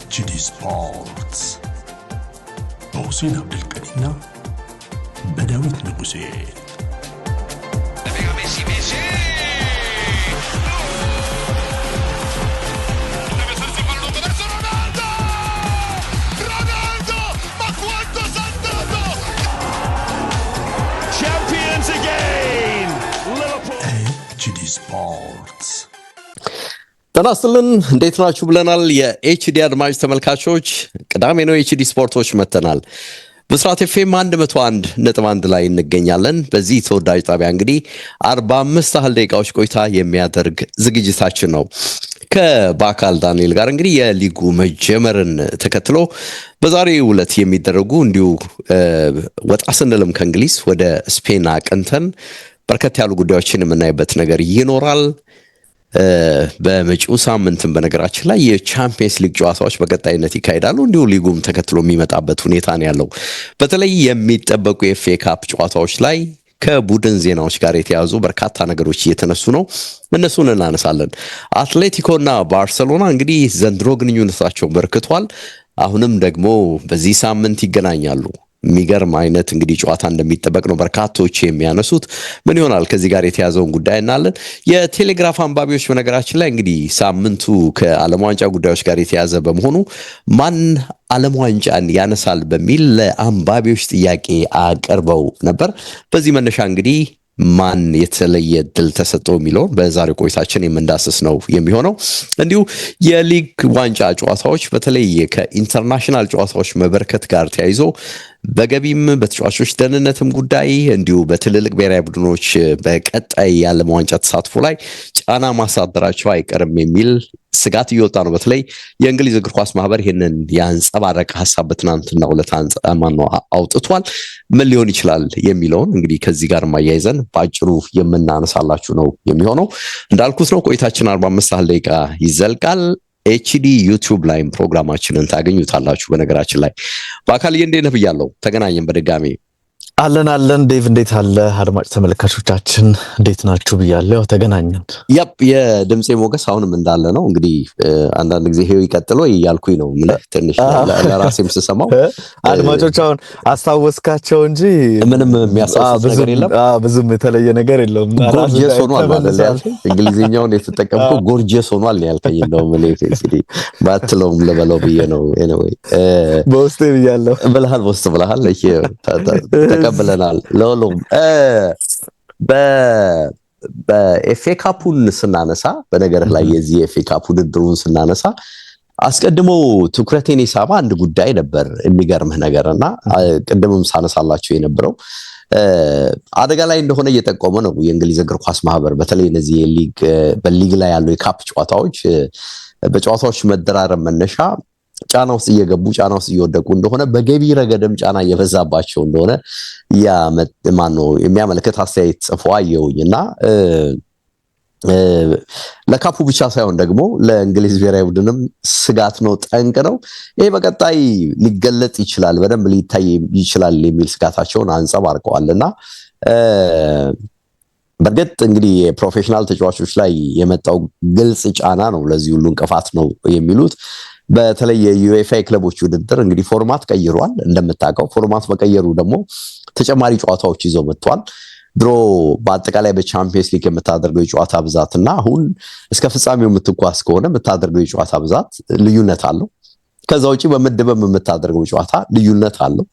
HD ስፖርትስ በሁሴን አብዱልቀኒና በዳዊት ንጉሴ HD ስፖርትስ ተናስተልን እንዴት ናችሁ ብለናል። የኤችዲ አድማጭ ተመልካቾች ቅዳሜ ነው ኤችዲ ስፖርቶች መተናል። በስራት ኤፍኤም 101.1 ላይ እንገኛለን። በዚህ ተወዳጅ ጣቢያ እንግዲህ 45 ያህል ደቂቃዎች ቆይታ የሚያደርግ ዝግጅታችን ነው። ከባካል ዳንኤል ጋር እንግዲህ የሊጉ መጀመርን ተከትሎ በዛሬው ዕለት የሚደረጉ እንዲሁ ወጣ ስንልም ከእንግሊዝ ወደ ስፔን አቅንተን በርከት ያሉ ጉዳዮችን የምናይበት ነገር ይኖራል። በመጪው ሳምንትም በነገራችን ላይ የቻምፒየንስ ሊግ ጨዋታዎች በቀጣይነት ይካሄዳሉ። እንዲሁ ሊጉም ተከትሎ የሚመጣበት ሁኔታ ነው ያለው። በተለይ የሚጠበቁ የኤፍኤ ካፕ ጨዋታዎች ላይ ከቡድን ዜናዎች ጋር የተያዙ በርካታ ነገሮች እየተነሱ ነው። እነሱን እናነሳለን። አትሌቲኮና ባርሰሎና እንግዲህ ዘንድሮ ግንኙነታቸው በርክቷል። አሁንም ደግሞ በዚህ ሳምንት ይገናኛሉ። የሚገርም አይነት እንግዲህ ጨዋታ እንደሚጠበቅ ነው በርካቶች የሚያነሱት። ምን ይሆናል ከዚህ ጋር የተያዘውን ጉዳይ እናያለን። የቴሌግራፍ አንባቢዎች በነገራችን ላይ እንግዲህ ሳምንቱ ከዓለም ዋንጫ ጉዳዮች ጋር የተያዘ በመሆኑ ማን ዓለም ዋንጫን ያነሳል በሚል ለአንባቢዎች ጥያቄ አቅርበው ነበር። በዚህ መነሻ እንግዲህ ማን የተለየ ድል ተሰጠው የሚለውን በዛሬው ቆይታችን የምንዳስስ ነው የሚሆነው። እንዲሁ የሊግ ዋንጫ ጨዋታዎች በተለይ ከኢንተርናሽናል ጨዋታዎች መበርከት ጋር ተያይዞ በገቢም በተጫዋቾች ደህንነትም ጉዳይ እንዲሁ በትልልቅ ብሔራዊ ቡድኖች በቀጣይ የዓለም ዋንጫ ተሳትፎ ላይ ጫና ማሳደራቸው አይቀርም የሚል ስጋት እየወጣ ነው። በተለይ የእንግሊዝ እግር ኳስ ማህበር ይህንን ያንጸባረቀ ሀሳብ በትናንትናው ዕለት አውጥቷል። ምን ሊሆን ይችላል የሚለውን እንግዲህ ከዚህ ጋር ማያይዘን በአጭሩ የምናነሳላችሁ ነው የሚሆነው። እንዳልኩት ነው ቆይታችን 45 ያህል ደቂቃ ይዘልቃል። ኤችዲ ዩቲዩብ ላይም ፕሮግራማችንን ታገኙታላችሁ። በነገራችን ላይ በአካል እንዴት ነህ ብያለሁ። ተገናኘን በድጋሚ። አለን ዴቭ እንዴት አለ? አድማጭ ተመልካቾቻችን እንዴት ናችሁ ብያለሁ። ያው ተገናኘን። የድምጼ ሞገስ አሁንም እንዳለ ነው። እንግዲህ አንዳንድ ጊዜ ሄው ይቀጥሎ እያልኩኝ ነው ትንሽ ለራሴም ስሰማው አድማጮች አሁን አስታወስካቸው እንጂ ምንም የሚያሳስብ ነገር የለም። ብዙም የተለየ ነገር የለውም። ጎርጀስ ሆኗል ማለት ነው። እንግሊዝኛውን የተጠቀምኩ ጎርጀስ ሆኗል ያልከኝ ነው። እንግዲህ ባትለውም ለበለው ብዬ ነው። ኤኒዌይ በውስጤ ብያለሁ ብለሃል። በውስጥ ብለሃል። ተቀብለናል። ለሁሉም በኤፍኤ ካፑን ስናነሳ በነገርህ ላይ የዚህ የኤፍኤ ካፕ ውድድሩን ስናነሳ አስቀድሞ ትኩረቴን የሳበ አንድ ጉዳይ ነበር። የሚገርምህ ነገርና ቅድምም ሳነሳላችሁ የነበረው አደጋ ላይ እንደሆነ እየጠቆመ ነው የእንግሊዝ እግር ኳስ ማህበር። በተለይ እነዚህ በሊግ ላይ ያሉ የካፕ ጨዋታዎች በጨዋታዎች መደራረብ መነሻ ጫና ውስጥ እየገቡ ጫና ውስጥ እየወደቁ እንደሆነ በገቢ ረገድም ጫና እየበዛባቸው እንደሆነ የሚያመለክት አስተያየት ጽፎ አየሁኝና ለካፑ ብቻ ሳይሆን ደግሞ ለእንግሊዝ ብሔራዊ ቡድንም ስጋት ነው፣ ጠንቅ ነው። ይሄ በቀጣይ ሊገለጥ ይችላል፣ በደንብ ሊታይ ይችላል የሚል ስጋታቸውን አንጸባርቀዋልና በእርግጥ እንግዲህ የፕሮፌሽናል ተጫዋቾች ላይ የመጣው ግልጽ ጫና ነው ለዚህ ሁሉ እንቅፋት ነው የሚሉት። በተለይ የዩኤፋ ክለቦች ውድድር እንግዲህ ፎርማት ቀይሯል። እንደምታውቀው ፎርማት መቀየሩ ደግሞ ተጨማሪ ጨዋታዎች ይዞ መጥቷል። ድሮ በአጠቃላይ በቻምፒየንስ ሊግ የምታደርገው የጨዋታ ብዛትና አሁን እስከ ፍጻሜው የምትጓዝ ከሆነ የምታደርገው የጨዋታ ብዛት ልዩነት አለው። ከዛ ውጪ በምድብም የምታደርገው ጨዋታ ልዩነት አለው።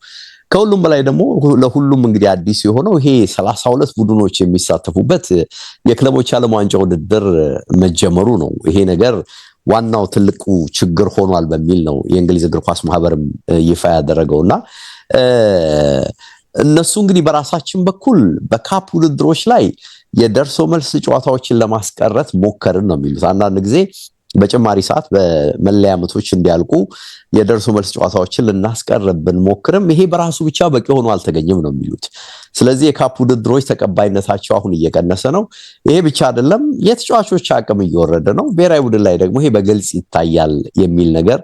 ከሁሉም በላይ ደግሞ ለሁሉም እንግዲህ አዲስ የሆነው ይሄ 32 ቡድኖች የሚሳተፉበት የክለቦች ዓለም ዋንጫ ውድድር መጀመሩ ነው። ይሄ ነገር ዋናው ትልቁ ችግር ሆኗል በሚል ነው የእንግሊዝ እግር ኳስ ማህበርም ይፋ ያደረገውና እነሱ እንግዲህ በራሳችን በኩል በካፕ ውድድሮች ላይ የደርሶ መልስ ጨዋታዎችን ለማስቀረት ሞከርን ነው የሚሉት። አንዳንድ ጊዜ በጭማሪ ሰዓት በመለያ ምቶች እንዲያልቁ የደርሶ መልስ ጨዋታዎችን ልናስቀርብን ሞክርም ይሄ በራሱ ብቻ በቂ ሆኖ አልተገኘም ነው የሚሉት። ስለዚህ የካፕ ውድድሮች ተቀባይነታቸው አሁን እየቀነሰ ነው። ይሄ ብቻ አይደለም፣ የተጫዋቾች አቅም እየወረደ ነው። ብሔራዊ ቡድን ላይ ደግሞ ይሄ በግልጽ ይታያል የሚል ነገር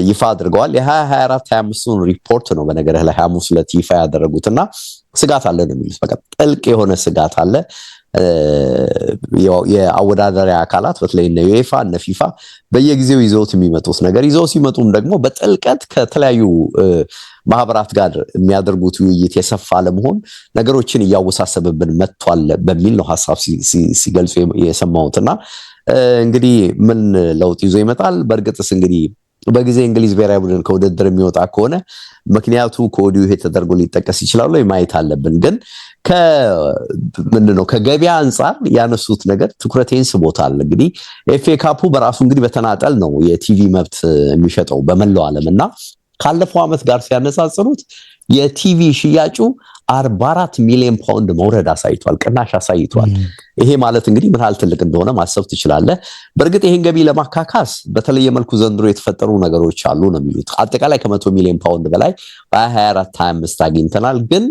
ይፋ አድርገዋል። የ2024-25 ሪፖርት ነው በነገርህ ላይ ሐሙስ ዕለት ይፋ ያደረጉትና ስጋት አለ ነው የሚሉት። በቃ ጥልቅ የሆነ ስጋት አለ። የአወዳዳሪ አካላት በተለይ እነ ዩኤፋ እነ ፊፋ በየጊዜው ይዘውት የሚመጡት ነገር ይዘው ሲመጡም ደግሞ በጥልቀት ከተለያዩ ማህበራት ጋር የሚያደርጉት ውይይት የሰፋ ለመሆን ነገሮችን እያወሳሰበብን መጥቷል በሚል ነው ሐሳብ ሲገልጹ የሰማሁትና እንግዲህ ምን ለውጥ ይዞ ይመጣል? በእርግጥስ እንግዲህ በጊዜ እንግሊዝ ብሔራዊ ቡድን ከውድድር የሚወጣ ከሆነ ምክንያቱ ከወዲሁ ይሄ ተደርጎ ሊጠቀስ ይችላል ወይ ማየት አለብን። ግን ምንድነው ከገበያ አንጻር ያነሱት ነገር ትኩረቴን ስቦታል። እንግዲህ ኤፍኤ ካፑ በራሱ እንግዲህ በተናጠል ነው የቲቪ መብት የሚሸጠው በመላው ዓለምና ካለፈው ዓመት ጋር ሲያነጻጽሩት የቲቪ ሽያጩ 44 ሚሊዮን ፓውንድ መውረድ አሳይቷል፣ ቅናሽ አሳይቷል። ይሄ ማለት እንግዲህ ምን ያህል ትልቅ እንደሆነ ማሰብ ትችላለህ። በእርግጥ ይሄን ገቢ ለማካካስ በተለየ መልኩ ዘንድሮ የተፈጠሩ ነገሮች አሉ ነው የሚሉት። አጠቃላይ ከ100 ሚሊዮን ፓውንድ በላይ በ24-25 አግኝተናል። ግን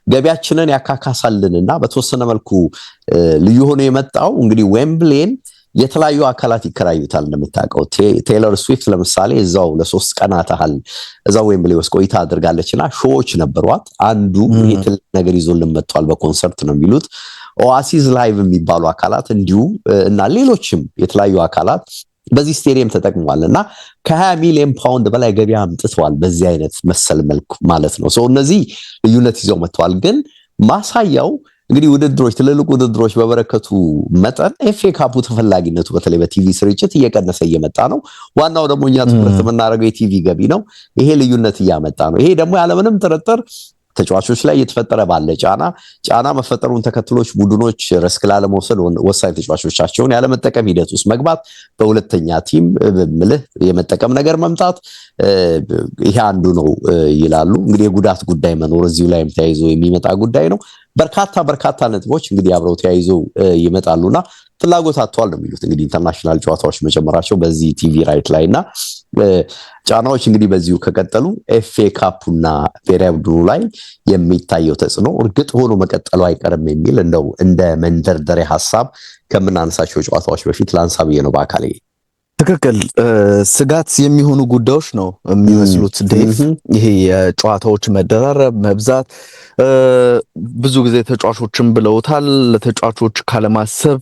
ገቢያችንን ያካካሳልንና በተወሰነ መልኩ ልዩ ሆኖ የመጣው እንግዲህ ዌምብሌን የተለያዩ አካላት ይከራዩታል። እንደምታውቀው ቴይለር ስዊፍት ለምሳሌ እዛው ለ3 ቀናት ያህል እዛው ዌምብሌ ውስጥ ቆይታ አድርጋለችና ሾዎች ነበሯት። አንዱ ትልቅ ነገር ይዞልን መጥቷል በኮንሰርት ነው የሚሉት። ኦአሲስ ላይቭ የሚባሉ አካላት እንዲሁ እና ሌሎችም የተለያዩ አካላት በዚህ ስቴዲየም ተጠቅመዋል እና ከ20 ሚሊዮን ፓውንድ በላይ ገቢ አምጥተዋል በዚህ አይነት መሰል መልኩ ማለት ነው። እነዚህ ልዩነት ይዘው መጥተዋል። ግን ማሳያው እንግዲህ ውድድሮች ትልልቅ ውድድሮች በበረከቱ መጠን ኤፍኤ ካፑ ተፈላጊነቱ በተለይ በቲቪ ስርጭት እየቀነሰ እየመጣ ነው። ዋናው ደግሞ እኛ ትኩረት የምናደርገው የቲቪ ገቢ ነው። ይሄ ልዩነት እያመጣ ነው። ይሄ ደግሞ ያለምንም ጥርጥር ተጫዋቾች ላይ እየተፈጠረ ባለ ጫና መፈጠሩን ተከትሎች ቡድኖች ሪስክ ላለመውሰድ ወሳኝ ተጫዋቾቻቸውን ያለመጠቀም ሂደት ውስጥ መግባት፣ በሁለተኛ ቲም ምልህ የመጠቀም ነገር መምጣት ይሄ አንዱ ነው ይላሉ። እንግዲህ የጉዳት ጉዳይ መኖር እዚሁ ላይም ተያይዞ የሚመጣ ጉዳይ ነው። በርካታ ነጥቦች እንግዲህ አብረው ተያይዘው ይመጣሉና ፍላጎት አጥቷል ነው የሚሉት። እንግዲህ ኢንተርናሽናል ጨዋታዎች መጨመራቸው በዚህ ቲቪ ራይት ላይና ጫናዎች እንግዲህ በዚሁ ከቀጠሉ ኤፍኤ ካፑና ብሔራዊ ቡድኑ ላይ የሚታየው ተጽዕኖ እርግጥ ሆኖ መቀጠሉ አይቀርም የሚል እንደው እንደ መንደርደሪያ ሐሳብ ከምናነሳቸው ጨዋታዎች በፊት ላንሳ ብዬ ነው በአካሌ። ትክክል። ስጋት የሚሆኑ ጉዳዮች ነው የሚመስሉት ዴቭ። ይሄ የጨዋታዎች መደራረብ መብዛት ብዙ ጊዜ ተጫዋቾችን ብለውታል። ለተጫዋቾች ካለማሰብ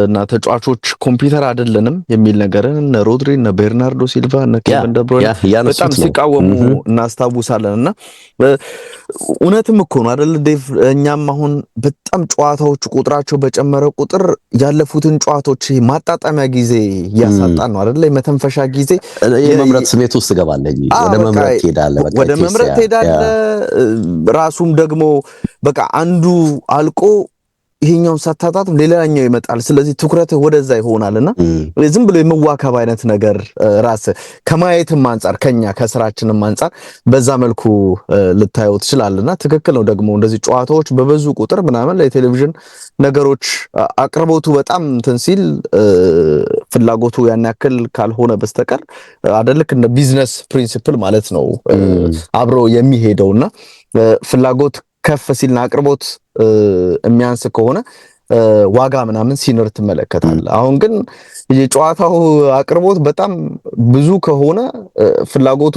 እና ተጫዋቾች ኮምፒውተር አይደለንም የሚል ነገርን እነ ሮድሪ እነ ቤርናርዶ ሲልቫ እነ ኬቨን ደብሮይነ በጣም ሲቃወሙ እናስታውሳለን። እና እውነትም እኮ ነው አይደል ዴቭ? እኛም አሁን በጣም ጨዋታዎች ቁጥራቸው በጨመረ ቁጥር ያለፉትን ጨዋታዎች ማጣጣሚያ ጊዜ እያሳጣን ነው አይደል? የመተንፈሻ ጊዜ የመምረጥ ስሜት ውስጥ ገባለኝ። ወደ መምረጥ ትሄዳለህ፣ በቃ ወደ መምረጥ ትሄዳለህ። ራሱም ደግሞ በቃ አንዱ አልቆ ይሄኛውን ሳታጣጥም ሌላኛው ይመጣል። ስለዚህ ትኩረት ወደዛ ይሆናልና ዝም ብሎ የመዋከብ አይነት ነገር ራስ ከማየትም አንፃር ከኛ ከስራችንም አንፃር በዛ መልኩ ልታየው ትችላለና ትክክል ነው። ደግሞ እንደዚህ ጨዋታዎች በበዙ ቁጥር ምናምን ለቴሌቪዥን ነገሮች አቅርቦቱ በጣም እንትን ሲል ፍላጎቱ ያን ያክል ካልሆነ በስተቀር አይደልክ እንደ ቢዝነስ ፕሪንሲፕል ማለት ነው አብሮ የሚሄደውና ፍላጎት ከፍ ሲልና አቅርቦት የሚያንስ ከሆነ ዋጋ ምናምን ሲኖር ትመለከታለህ። አሁን ግን የጨዋታው አቅርቦት በጣም ብዙ ከሆነ ፍላጎቱ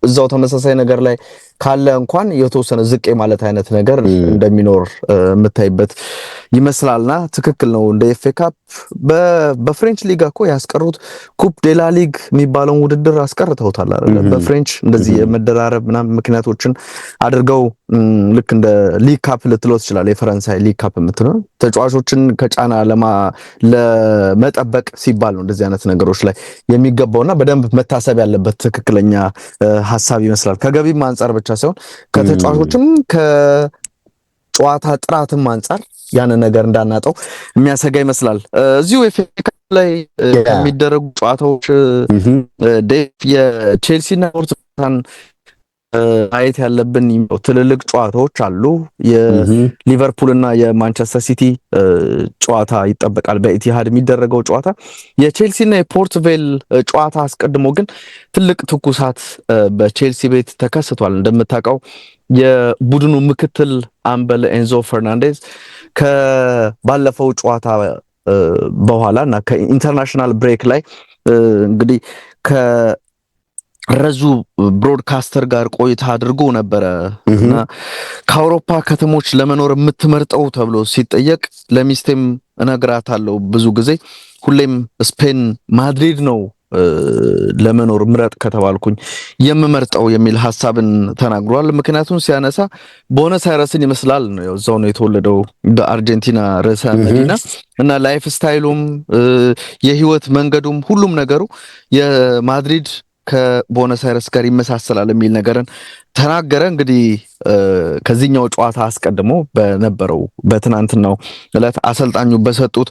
እዛው ተመሳሳይ ነገር ላይ ካለ እንኳን የተወሰነ ዝቅ ማለት አይነት ነገር እንደሚኖር የምታይበት ይመስላልና ትክክል ነው። እንደ ኤፍኤ ካፕ በፍሬንች ሊጋ እኮ ያስቀሩት ኩፕ ዴላ ሊግ የሚባለውን ውድድር አስቀርተውታል አይደል? በፍሬንች እንደዚህ የመደራረብ ምናምን ምክንያቶችን አድርገው ልክ እንደ ሊግ ካፕ ልትለው ትችላለህ። የፈረንሳይ ሊግ ካፕ የምትለው ተጫዋቾችን ከጫና ለመጠበቅ ሲባል ነው እንደዚህ አይነት ነገሮች ላይ የሚገባውና በደንብ መታሰብ ያለበት ትክክለኛ ሐሳብ ይመስላል። ከገቢም አንፃር ብቻ ሳይሆን ከተጫዋቾችም ከጨዋታ ጥራትም አንፃር ያን ነገር እንዳናጣው የሚያሰጋ ይመስላል። እዚሁ ኤፍኤ ካፕ ላይ ከሚደረጉ ጨዋታዎች የቼልሲና ፖርቱጋል ማየት ያለብን ትልልቅ ጨዋታዎች አሉ። የሊቨርፑል እና የማንቸስተር ሲቲ ጨዋታ ይጠበቃል በኢቲሃድ የሚደረገው ጨዋታ። የቼልሲ እና የፖርት ቬል ጨዋታ አስቀድሞ ግን ትልቅ ትኩሳት በቼልሲ ቤት ተከስቷል። እንደምታውቀው የቡድኑ ምክትል አምበል ኤንዞ ፈርናንዴዝ ከባለፈው ጨዋታ በኋላ እና ከኢንተርናሽናል ብሬክ ላይ እንግዲህ ረዙ ብሮድካስተር ጋር ቆይታ አድርጎ ነበረ እና ከአውሮፓ ከተሞች ለመኖር የምትመርጠው ተብሎ ሲጠየቅ ለሚስቴም እነግራታለሁ ብዙ ጊዜ ሁሌም ስፔን ማድሪድ ነው ለመኖር ምረጥ ከተባልኩኝ የምመርጠው የሚል ሐሳብን ተናግሯል። ምክንያቱም ሲያነሳ ቦነስ አይረስን ይመስላል ነው እዛው ነው የተወለደው በአርጀንቲና ርዕሰ መዲና እና ላይፍ ስታይሉም የህይወት መንገዱም ሁሉም ነገሩ የማድሪድ ከቦነስ አይረስ ጋር ይመሳሰላል የሚል ነገርን ተናገረ። እንግዲህ ከዚህኛው ጨዋታ አስቀድሞ በነበረው በትናንትናው ዕለት አሰልጣኙ በሰጡት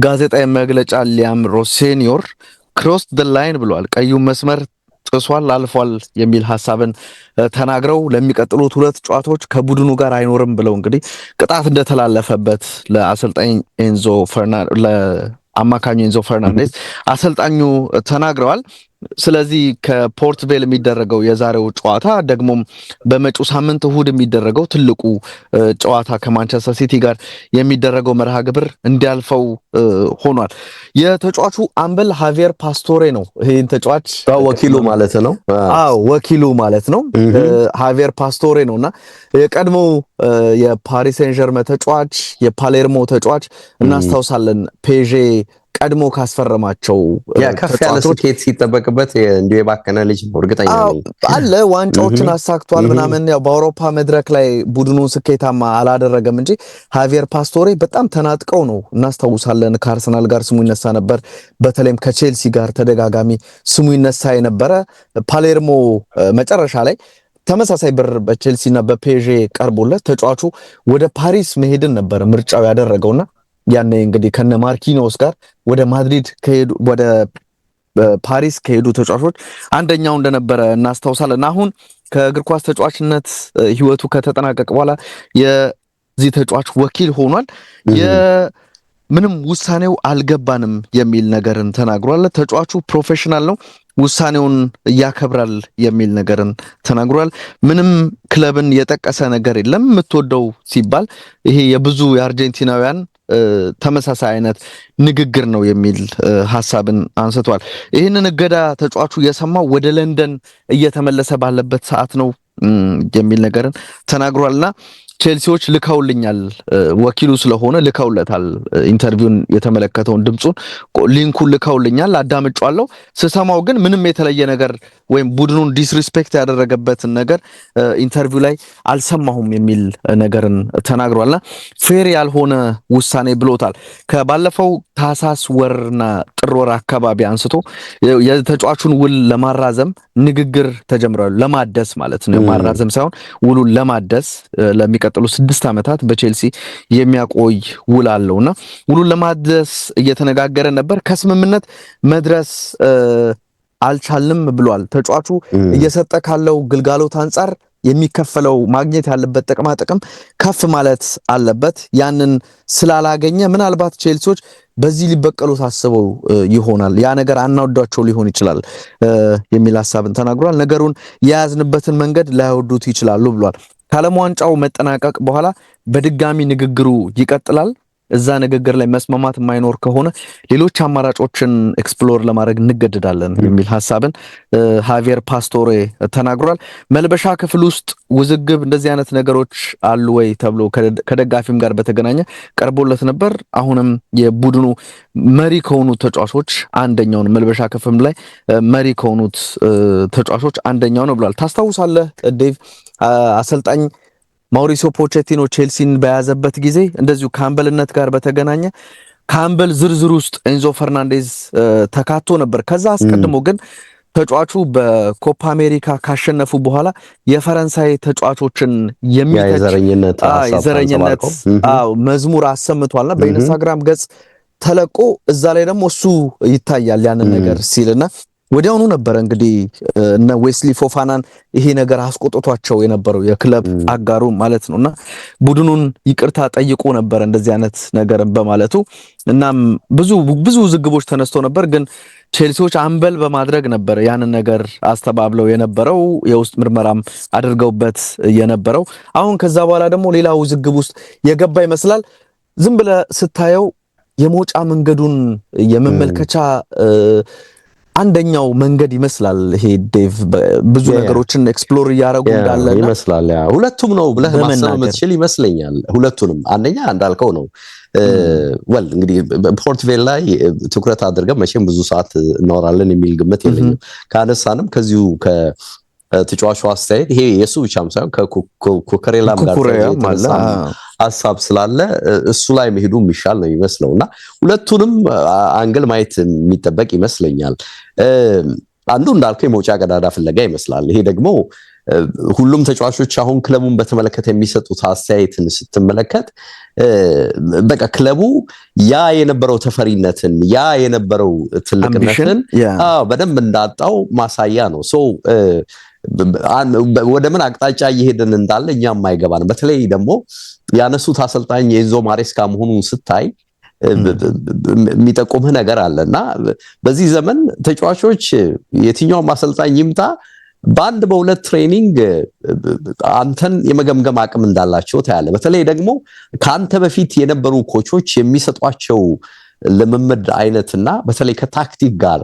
ጋዜጣዊ መግለጫ ሊያም ሮሴኒዮር ክሮስ ደ ላይን ብለዋል። ቀዩ መስመር ጥሷል፣ አልፏል የሚል ሐሳብን ተናግረው ለሚቀጥሉት ሁለት ጨዋታዎች ከቡድኑ ጋር አይኖርም ብለው እንግዲህ ቅጣት እንደተላለፈበት ለአሰልጣኝ ኤንዞ ፈርናንዴዝ ለአማካኙ ኤንዞ ፈርናንዴዝ አሰልጣኙ ተናግረዋል። ስለዚህ ከፖርት ቬል የሚደረገው የዛሬው ጨዋታ ደግሞም በመጪው ሳምንት እሁድ የሚደረገው ትልቁ ጨዋታ ከማንቸስተር ሲቲ ጋር የሚደረገው መርሃ ግብር እንዲያልፈው ሆኗል። የተጫዋቹ አምበል ሃቪየር ፓስቶሬ ነው። ይሄን ተጫዋች ወኪሉ ማለት ነው። አዎ ወኪሉ ማለት ነው። ሃቪየር ፓስቶሬ ነውና የቀድሞው የፓሪስ ሴን ዠርመን ተጫዋች የፓሌርሞ ተጫዋች እናስታውሳለን። ፔዤ ቀድሞ ካስፈረማቸው ከፍ ያለ ስኬት ሲጠበቅበት እንዲሁ የባከነ ልጅ ነው። እርግጠኛ ነኝ አለ ዋንጫዎችን አሳክቷል ምናምን ያው በአውሮፓ መድረክ ላይ ቡድኑን ስኬታማ አላደረገም እንጂ ሃቪየር ፓስቶሬ በጣም ተናጥቀው ነው እናስታውሳለን። ከአርሰናል ጋር ስሙ ይነሳ ነበር። በተለይም ከቼልሲ ጋር ተደጋጋሚ ስሙ ይነሳ የነበረ ፓሌርሞ መጨረሻ ላይ ተመሳሳይ ብር በቼልሲና በፔዤ ቀርቦለት ተጫዋቹ ወደ ፓሪስ መሄድን ነበር ምርጫው ያደረገውና ያኔ እንግዲህ ከነ ማርኪኖስ ጋር ወደ ማድሪድ ከሄዱ ወደ ፓሪስ ከሄዱ ተጫዋቾች አንደኛው እንደነበረ እናስታውሳለን። አሁን ከእግር ኳስ ተጫዋችነት ህይወቱ ከተጠናቀቀ በኋላ የዚህ ተጫዋች ወኪል ሆኗል። ምንም ውሳኔው አልገባንም የሚል ነገርን ተናግሯል። ተጫዋቹ ፕሮፌሽናል ነው፣ ውሳኔውን ያከብራል የሚል ነገርን ተናግሯል። ምንም ክለብን የጠቀሰ ነገር የለም። የምትወደው ሲባል ይሄ የብዙ የአርጀንቲናውያን ተመሳሳይ አይነት ንግግር ነው የሚል ሐሳብን አንስቷል። ይህንን እገዳ ተጫዋቹ የሰማው ወደ ለንደን እየተመለሰ ባለበት ሰዓት ነው የሚል ነገርን ተናግሯልና ቼልሲዎች ልከውልኛል፣ ወኪሉ ስለሆነ ልከውለታል። ኢንተርቪውን የተመለከተውን ድምጹን ሊንኩን ልከውልኛል፣ አዳምጫለሁ። ስሰማው ግን ምንም የተለየ ነገር ወይም ቡድኑን ዲስሪስፔክት ያደረገበትን ነገር ኢንተርቪው ላይ አልሰማሁም የሚል ነገርን ተናግሯልና ፌር ያልሆነ ውሳኔ ብሎታል። ከባለፈው ታህሳስ ወርና ጥር ወር አካባቢ አንስቶ የተጫዋቹን ውል ለማራዘም ንግግር ተጀምሯል። ለማደስ ማለት ነው፣ ማራዘም ሳይሆን ውሉን ለማደስ ለሚቀጥሉ 6 ዓመታት በቼልሲ የሚያቆይ ውል አለውና ውሉን ለማደስ እየተነጋገረ ነበር። ከስምምነት መድረስ አልቻልንም ብሏል። ተጫዋቹ እየሰጠ ካለው ግልጋሎት አንጻር የሚከፈለው ማግኘት ያለበት ጥቅማ ጥቅም ከፍ ማለት አለበት። ያንን ስላላገኘ ምናልባት ቼልሲዎች በዚህ ሊበቀሉት አስበው ይሆናል። ያ ነገር አናወዷቸው ሊሆን ይችላል የሚል ሐሳብን ተናግሯል። ነገሩን የያዝንበትን መንገድ ላይወዱት ይችላሉ ብሏል። ከዓለም ዋንጫው መጠናቀቅ በኋላ በድጋሚ ንግግሩ ይቀጥላል። እዛ ንግግር ላይ መስማማት የማይኖር ከሆነ ሌሎች አማራጮችን ኤክስፕሎር ለማድረግ እንገደዳለን የሚል ሐሳብን ሃቪየር ፓስቶሬ ተናግሯል። መልበሻ ክፍል ውስጥ ውዝግብ እንደዚህ አይነት ነገሮች አሉ ወይ ተብሎ ከደጋፊም ጋር በተገናኘ ቀርቦለት ነበር። አሁንም የቡድኑ መሪ ከሆኑት ተጫዋቾች አንደኛው ነው፣ መልበሻ ክፍል ላይ መሪ ከሆኑት ተጫዋቾች አንደኛው ነው ብሏል። ታስታውሳለህ ዴቭ አሰልጣኝ ማውሪሲዮ ፖቼቲኖ ቼልሲን በያዘበት ጊዜ እንደዚሁ ከአምበልነት ጋር በተገናኘ ከአምበል ዝርዝር ውስጥ ኤንዞ ፈርናንዴዝ ተካቶ ነበር። ከዛ አስቀድሞ ግን ተጫዋቹ በኮፓ አሜሪካ ካሸነፉ በኋላ የፈረንሳይ ተጫዋቾችን የዘረኝነት መዝሙር አሰምቷልና በኢንስታግራም ገጽ ተለቆ እዛ ላይ ደግሞ እሱ ይታያል ያንን ነገር ሲልና ወዲያውኑ ነበር እንግዲህ እነ ዌስሊ ፎፋናን ይሄ ነገር አስቆጥቷቸው የነበረው የክለብ አጋሩ ማለት ነውና ቡድኑን ይቅርታ ጠይቆ ነበር እንደዚህ አይነት ነገር በማለቱ። እናም ብዙ ዝግቦች ተነስቶ ነበር፣ ግን ቼልሲዎች አምበል በማድረግ ነበር ያንን ነገር አስተባብለው የነበረው፣ የውስጥ ምርመራም አድርገውበት የነበረው። አሁን ከዛ በኋላ ደግሞ ሌላ ውዝግብ ውስጥ የገባ ይመስላል። ዝም ብለህ ስታየው የመውጫ መንገዱን የመመልከቻ አንደኛው መንገድ ይመስላል ይሄ ዴቭ ብዙ ነገሮችን ኤክስፕሎር ያደረጉ እንዳለ ይመስላል ሁለቱም ነው ብለህ ማሰብ የምትችል ይመስለኛል ሁለቱንም አንደኛ እንዳልከው ነው ወል እንግዲህ ፖርትቬል ላይ ትኩረት አድርገን መቼም ብዙ ሰዓት እናወራለን የሚል ግምት የለኝም ካነሳንም ከዚሁ ከተጫዋቹ አስተያየት ይሄ የሱ ብቻም ሳይሆን ከኩከሬላም ጋር ሐሳብ ስላለ እሱ ላይ መሄዱ የሚሻል ነው ይመስለውና ሁለቱንም አንግል ማየት የሚጠበቅ ይመስለኛል አንዱ እንዳልከው የመውጫ ቀዳዳ ፍለጋ ይመስላል ይሄ ደግሞ ሁሉም ተጫዋቾች አሁን ክለቡን በተመለከተ የሚሰጡት አስተያየትን ስትመለከት በቃ ክለቡ ያ የነበረው ተፈሪነትን ያ የነበረው ትልቅነትን በደንብ እንዳጣው ማሳያ ነው ሶ ወደ ምን አቅጣጫ እየሄድን እንዳለ እኛም ማይገባን በተለይ ደግሞ ያነሱት አሰልጣኝ የኤንዞ ማሬስካ መሆኑን ስታይ የሚጠቁምህ ነገር አለና በዚህ ዘመን ተጫዋቾች የትኛው አሰልጣኝ ይምጣ ባንድ በሁለት ትሬኒንግ አንተን የመገምገም አቅም እንዳላቸው ታያለ በተለይ ደግሞ ካንተ በፊት የነበሩ ኮቾች የሚሰጧቸው ለመመድ አይነትና በተለይ ከታክቲክ ጋር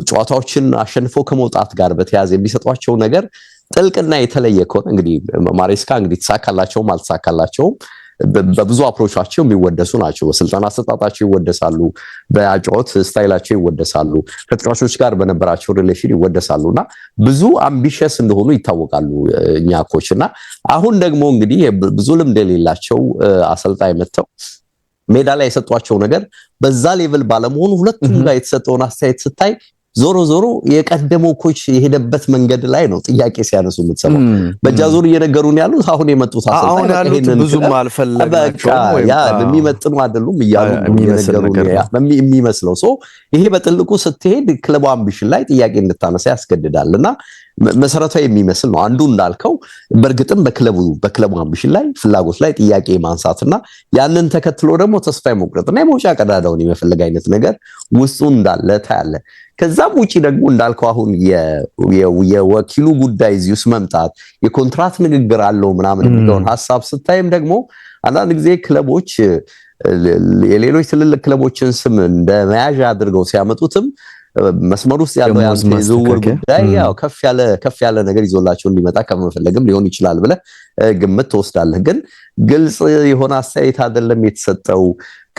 ጨዋታዎችን አሸንፎ ከመውጣት ጋር በተያያዘ የሚሰጧቸው ነገር ጥልቅና የተለየ ከሆነ እንግዲህ ማሬስካ እንግዲህ ተሳካላቸውም አልተሳካላቸውም በብዙ አፕሮቻቸው የሚወደሱ ናቸው በስልጣን አሰጣጣቸው ይወደሳሉ በአጫወት ስታይላቸው ይወደሳሉ ከተጫዋቾች ጋር በነበራቸው ሪሌሽን ይወደሳሉና ብዙ አምቢሽስ እንደሆኑ ይታወቃሉ እኛ ኮችና አሁን ደግሞ እንግዲህ ብዙ ልምድ የሌላቸው አሰልጣኝ መጥተው ሜዳ ላይ የሰጧቸው ነገር በዛ ሌቭል ባለመሆኑ ሁለቱም ጋር የተሰጠውን አስተያየት ስታይ ዞሮ የቀደመው ኮች የሄደበት መንገድ ላይ ነው ጥያቄ ሲያነሱ የምትሰማው በጃዙር እየነገሩን ያሉት አሁን የመጡት አሰልጣኝ ይሄንን ብዙም አልፈለጋቸው ያ በሚመጥኑ አይደሉም ይያሉ እየነገሩን የሚመስለው ሶ ይሄ በጥልቁ ስትሄድ ክለቡ አምቢሽን ላይ ጥያቄ እንድታነሳ ያስገድዳልና መሰረታዊ የሚመስል ነው አንዱ እንዳልከው በርግጥም በክለቡ አምቢሽን ላይ ፍላጎት ላይ ጥያቄ ማንሳትና ያንን ተከትሎ ደግሞ ተስፋ መቁረጥና የመውጫ ቀዳዳውን የመፈለግ አይነት ነገር ውስጡ እንዳለ ታያለ ከዛም ውጪ ደግሞ እንዳልከው አሁን የወኪሉ ጉዳይ እዚሁስ መምጣት የኮንትራት ንግግር አለው ምናምን የሚለውን ሐሳብ ስታይም ደግሞ አንዳንድ ጊዜ ክለቦች የሌሎች ትልልቅ ክለቦችን ስም እንደ መያዣ አድርገው ሲያመጡትም መስመር ውስጥ ያለው የዝውውር ጉዳይ ያው ከፍ ያለ ነገር ይዞላቸው እንዲመጣ ከመፈለግም ሊሆን ይችላል ብለ ግምት ተወስዳለህ ግን ግልጽ የሆነ አስተያየት አይደለም የተሰጠው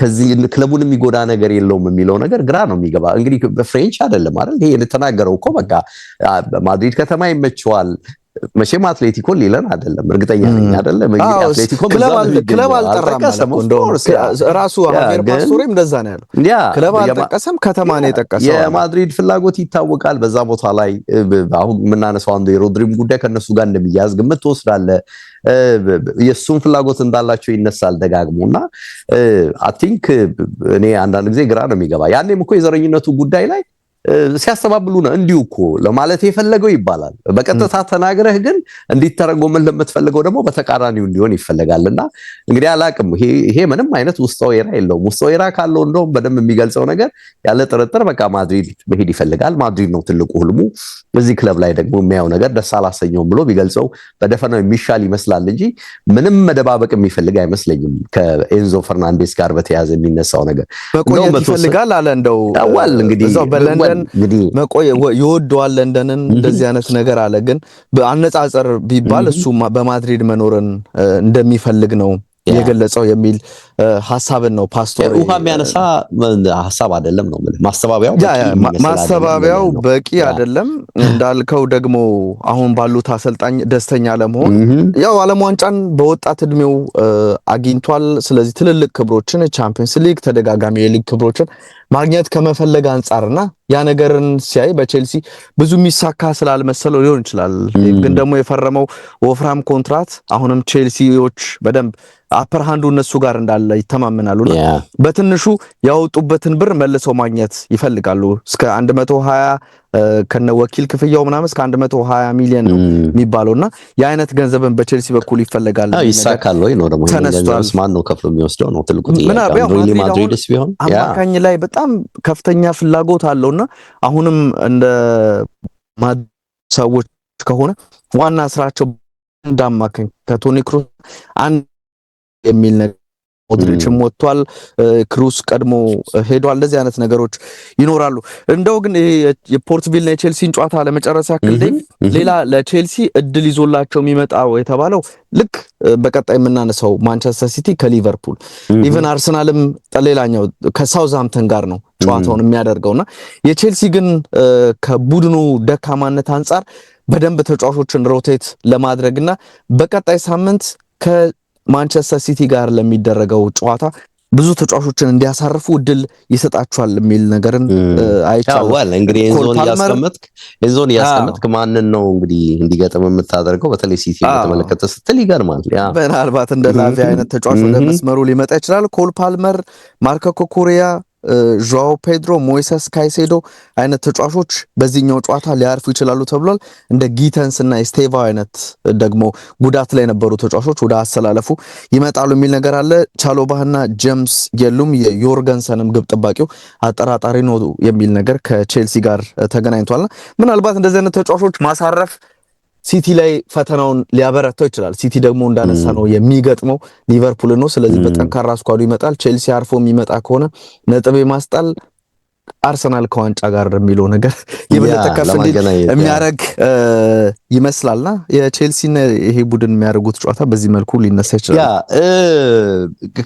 ከዚህ ክለቡን የሚጎዳ ነገር የለውም የሚለው ነገር ግራ ነው የሚገባ እንግዲህ በፍሬንች አይደለም አይደል ይሄ የተናገረው እኮ በቃ ማድሪድ ከተማ ይመቸዋል መቼም አትሌቲኮ ሊለን አይደለም እርግጠኛ ነኝ አይደለም እንግዲህ አትሌቲኮ ክለብ አልጠራም ራሱ አማር ፓስቶሬም እንደዛ ነው ያለው ክለብ አልጠቀሰም ከተማ ነው የጠቀሰው የማድሪድ ፍላጎት ይታወቃል በዛ ቦታ ላይ አሁን ምናነሳው አንዱ የሮድሪም ጉዳይ ከነሱ ጋር እንደሚያዝ ግምት ተወስዳለ የሱን ፍላጎት እንዳላቸው ይነሳል ደጋግሞና አይ ቲንክ እኔ አንዳንድ ጊዜ ግራ ነው የሚገባ ያኔም እኮ የዘረኝነቱ ጉዳይ ላይ ሲያስተባብሉ ነው እንዲሁ እኮ ለማለት የፈለገው ይባላል በቀጥታ ተናግረህ ግን እንዲተረጎምን ለምትፈልገው ደግሞ በተቃራኒው እንዲሆን ይፈልጋልና እንግዲህ አላቅም ይሄ ምንም አይነት ውስጣዊ ኤራ የለውም ውስጣዊ ኤራ ካለው እንደውም በደንብ የሚገልጸው ነገር ያለ ጥርጥር በቃ ማድሪድ መሄድ ይፈልጋል ማድሪድ ነው ትልቁ ህልሙ በዚህ ክለብ ላይ ደግሞ የሚያው ነገር ደስ አላሰኘውም ብሎ ቢገልጸው በደፈናው የሚሻል ይመስላል እንጂ ምንም መደባበቅ የሚፈልግ አይመስለኝም ከኤንዞ ፈርናንዴስ ጋር በተያያዘ የሚነሳው ነገር መቆየት ይፈልጋል አለ እንደው አዋል እንግዲህ መቆየ ይወደዋል ለንደንን እንደዚህ አይነት ነገር አለ ግን በአነጻጸር ቢባል እሱ በማድሪድ መኖርን እንደሚፈልግ ነው የገለጸው የሚል ሐሳብን ነው ፓስቶር ውሃ የሚያነሳ ሐሳብ አይደለም ነው ማስተባበያው በቂ አይደለም እንዳልከው ደግሞ አሁን ባሉት አሰልጣኝ ደስተኛ ለመሆን ያው ዓለም ዋንጫን በወጣት እድሜው አግኝቷል ስለዚህ ትልልቅ ክብሮችን ቻምፒየንስ ሊግ ተደጋጋሚ የሊግ ክብሮችን ማግኘት ከመፈለግ አንፃርና ያ ነገርን ሲያይ በቼልሲ ብዙ የሚሳካ ስላልመሰለው ሊሆን ይችላል ግን ደግሞ የፈረመው ወፍራም ኮንትራት አሁንም ቼልሲዎች በደንብ አፐር ሃንዱ እነሱ ጋር እንዳለ ይተማመናሉና በትንሹ ያወጡበትን ብር መልሰው ማግኘት ይፈልጋሉ እስከ 120 ከነ ወኪል ክፍያው ምናምን እስከ 120 ሚሊዮን ነው የሚባለውና ያ አይነት ገንዘብን በቼልሲ በኩል ይፈልጋል ይሳካል ወይ ነው ደግሞ ይሄን ማን ነው ከፍሎ የሚወስደው ነው ትልቁ ጥያቄ ሪሊ ማድሪድስ ቢሆን አማካኝ ላይ በጣም ከፍተኛ ፍላጎት አለውና አሁንም እንደ ሰዎች ከሆነ ዋና ስራቸው እንዳማካኝ ከቶኒ ክሩስ አንድ የሚል ነገር ሞድሪችም ወጥቷል፣ ክሩስ ቀድሞ ሄዷል። እንደዚህ አይነት ነገሮች ይኖራሉ። እንደው ግን ይሄ የፖርትቪል እና የቼልሲን ጨዋታ ለመጨረስ ያክል ሌላ ለቼልሲ እድል ይዞላቸው የሚመጣው የተባለው ልክ በቀጣይ የምናነሳው ማንቸስተር ሲቲ ከሊቨርፑል ኢቨን አርሰናልም ሌላኛው ከሳውዝሃምፕተን ጋር ነው ጨዋታውን የሚያደርገውና የቼልሲ ግን ከቡድኑ ደካማነት አንጻር በደንብ ተጫዋቾችን ሮቴት ለማድረግና በቀጣይ ሳምንት ማንቸስተር ሲቲ ጋር ለሚደረገው ጨዋታ ብዙ ተጫዋቾችን እንዲያሳርፉ እድል ይሰጣቸዋል የሚል ነገርን አይቻልም። እንግዲህ ኤንዞን ያስቀመጥክ ማንን ነው እንግዲህ እንዲገጥም የምታደርገው? በተለይ ሲቲ በተመለከተ ስትል ይገርማል። ምናልባት እንደ ላቪ አይነት ተጫዋች ወደ መስመሩ ሊመጣ ይችላል። ኮል ፓልመር፣ ማርኮ ኮኮሪያ፣ ጆአው ፔድሮ፣ ሞይሰስ ካይሴዶ አይነት ተጫዋቾች በዚህኛው ጨዋታ ሊያርፉ ይችላሉ ተብሏል። እንደ ጊተንስ እና ስቴቫ አይነት ደግሞ ጉዳት ላይ የነበሩ ተጫዋቾች ወደ አሰላለፉ ይመጣሉ የሚል ነገር አለ። ቻሎባህና ጄምስ የሉም። የዮርገንሰንም ግብ ጠባቂው አጠራጣሪ ነው የሚል ነገር ከቼልሲ ጋር ተገናኝቷልና ምናልባት እንደዚህ አይነት ተጫዋቾች ማሳረፍ ሲቲ ላይ ፈተናውን ሊያበረታው ይችላል። ሲቲ ደግሞ እንዳነሳ ነው የሚገጥመው ሊቨርፑል ነው። ስለዚህ በጠንካራ ስኳዱ ይመጣል። ቼልሲ አርፎ የሚመጣ ከሆነ ነጥብ ማስጣል አርሰናል ከዋንጫ ጋር የሚለው ነገር የበለጠ ከፍ እንዲል የሚያደርግ ይመስላልና የቼልሲና ይሄ ቡድን የሚያደርጉት ጨዋታ በዚህ መልኩ ሊነሳ ይችላል።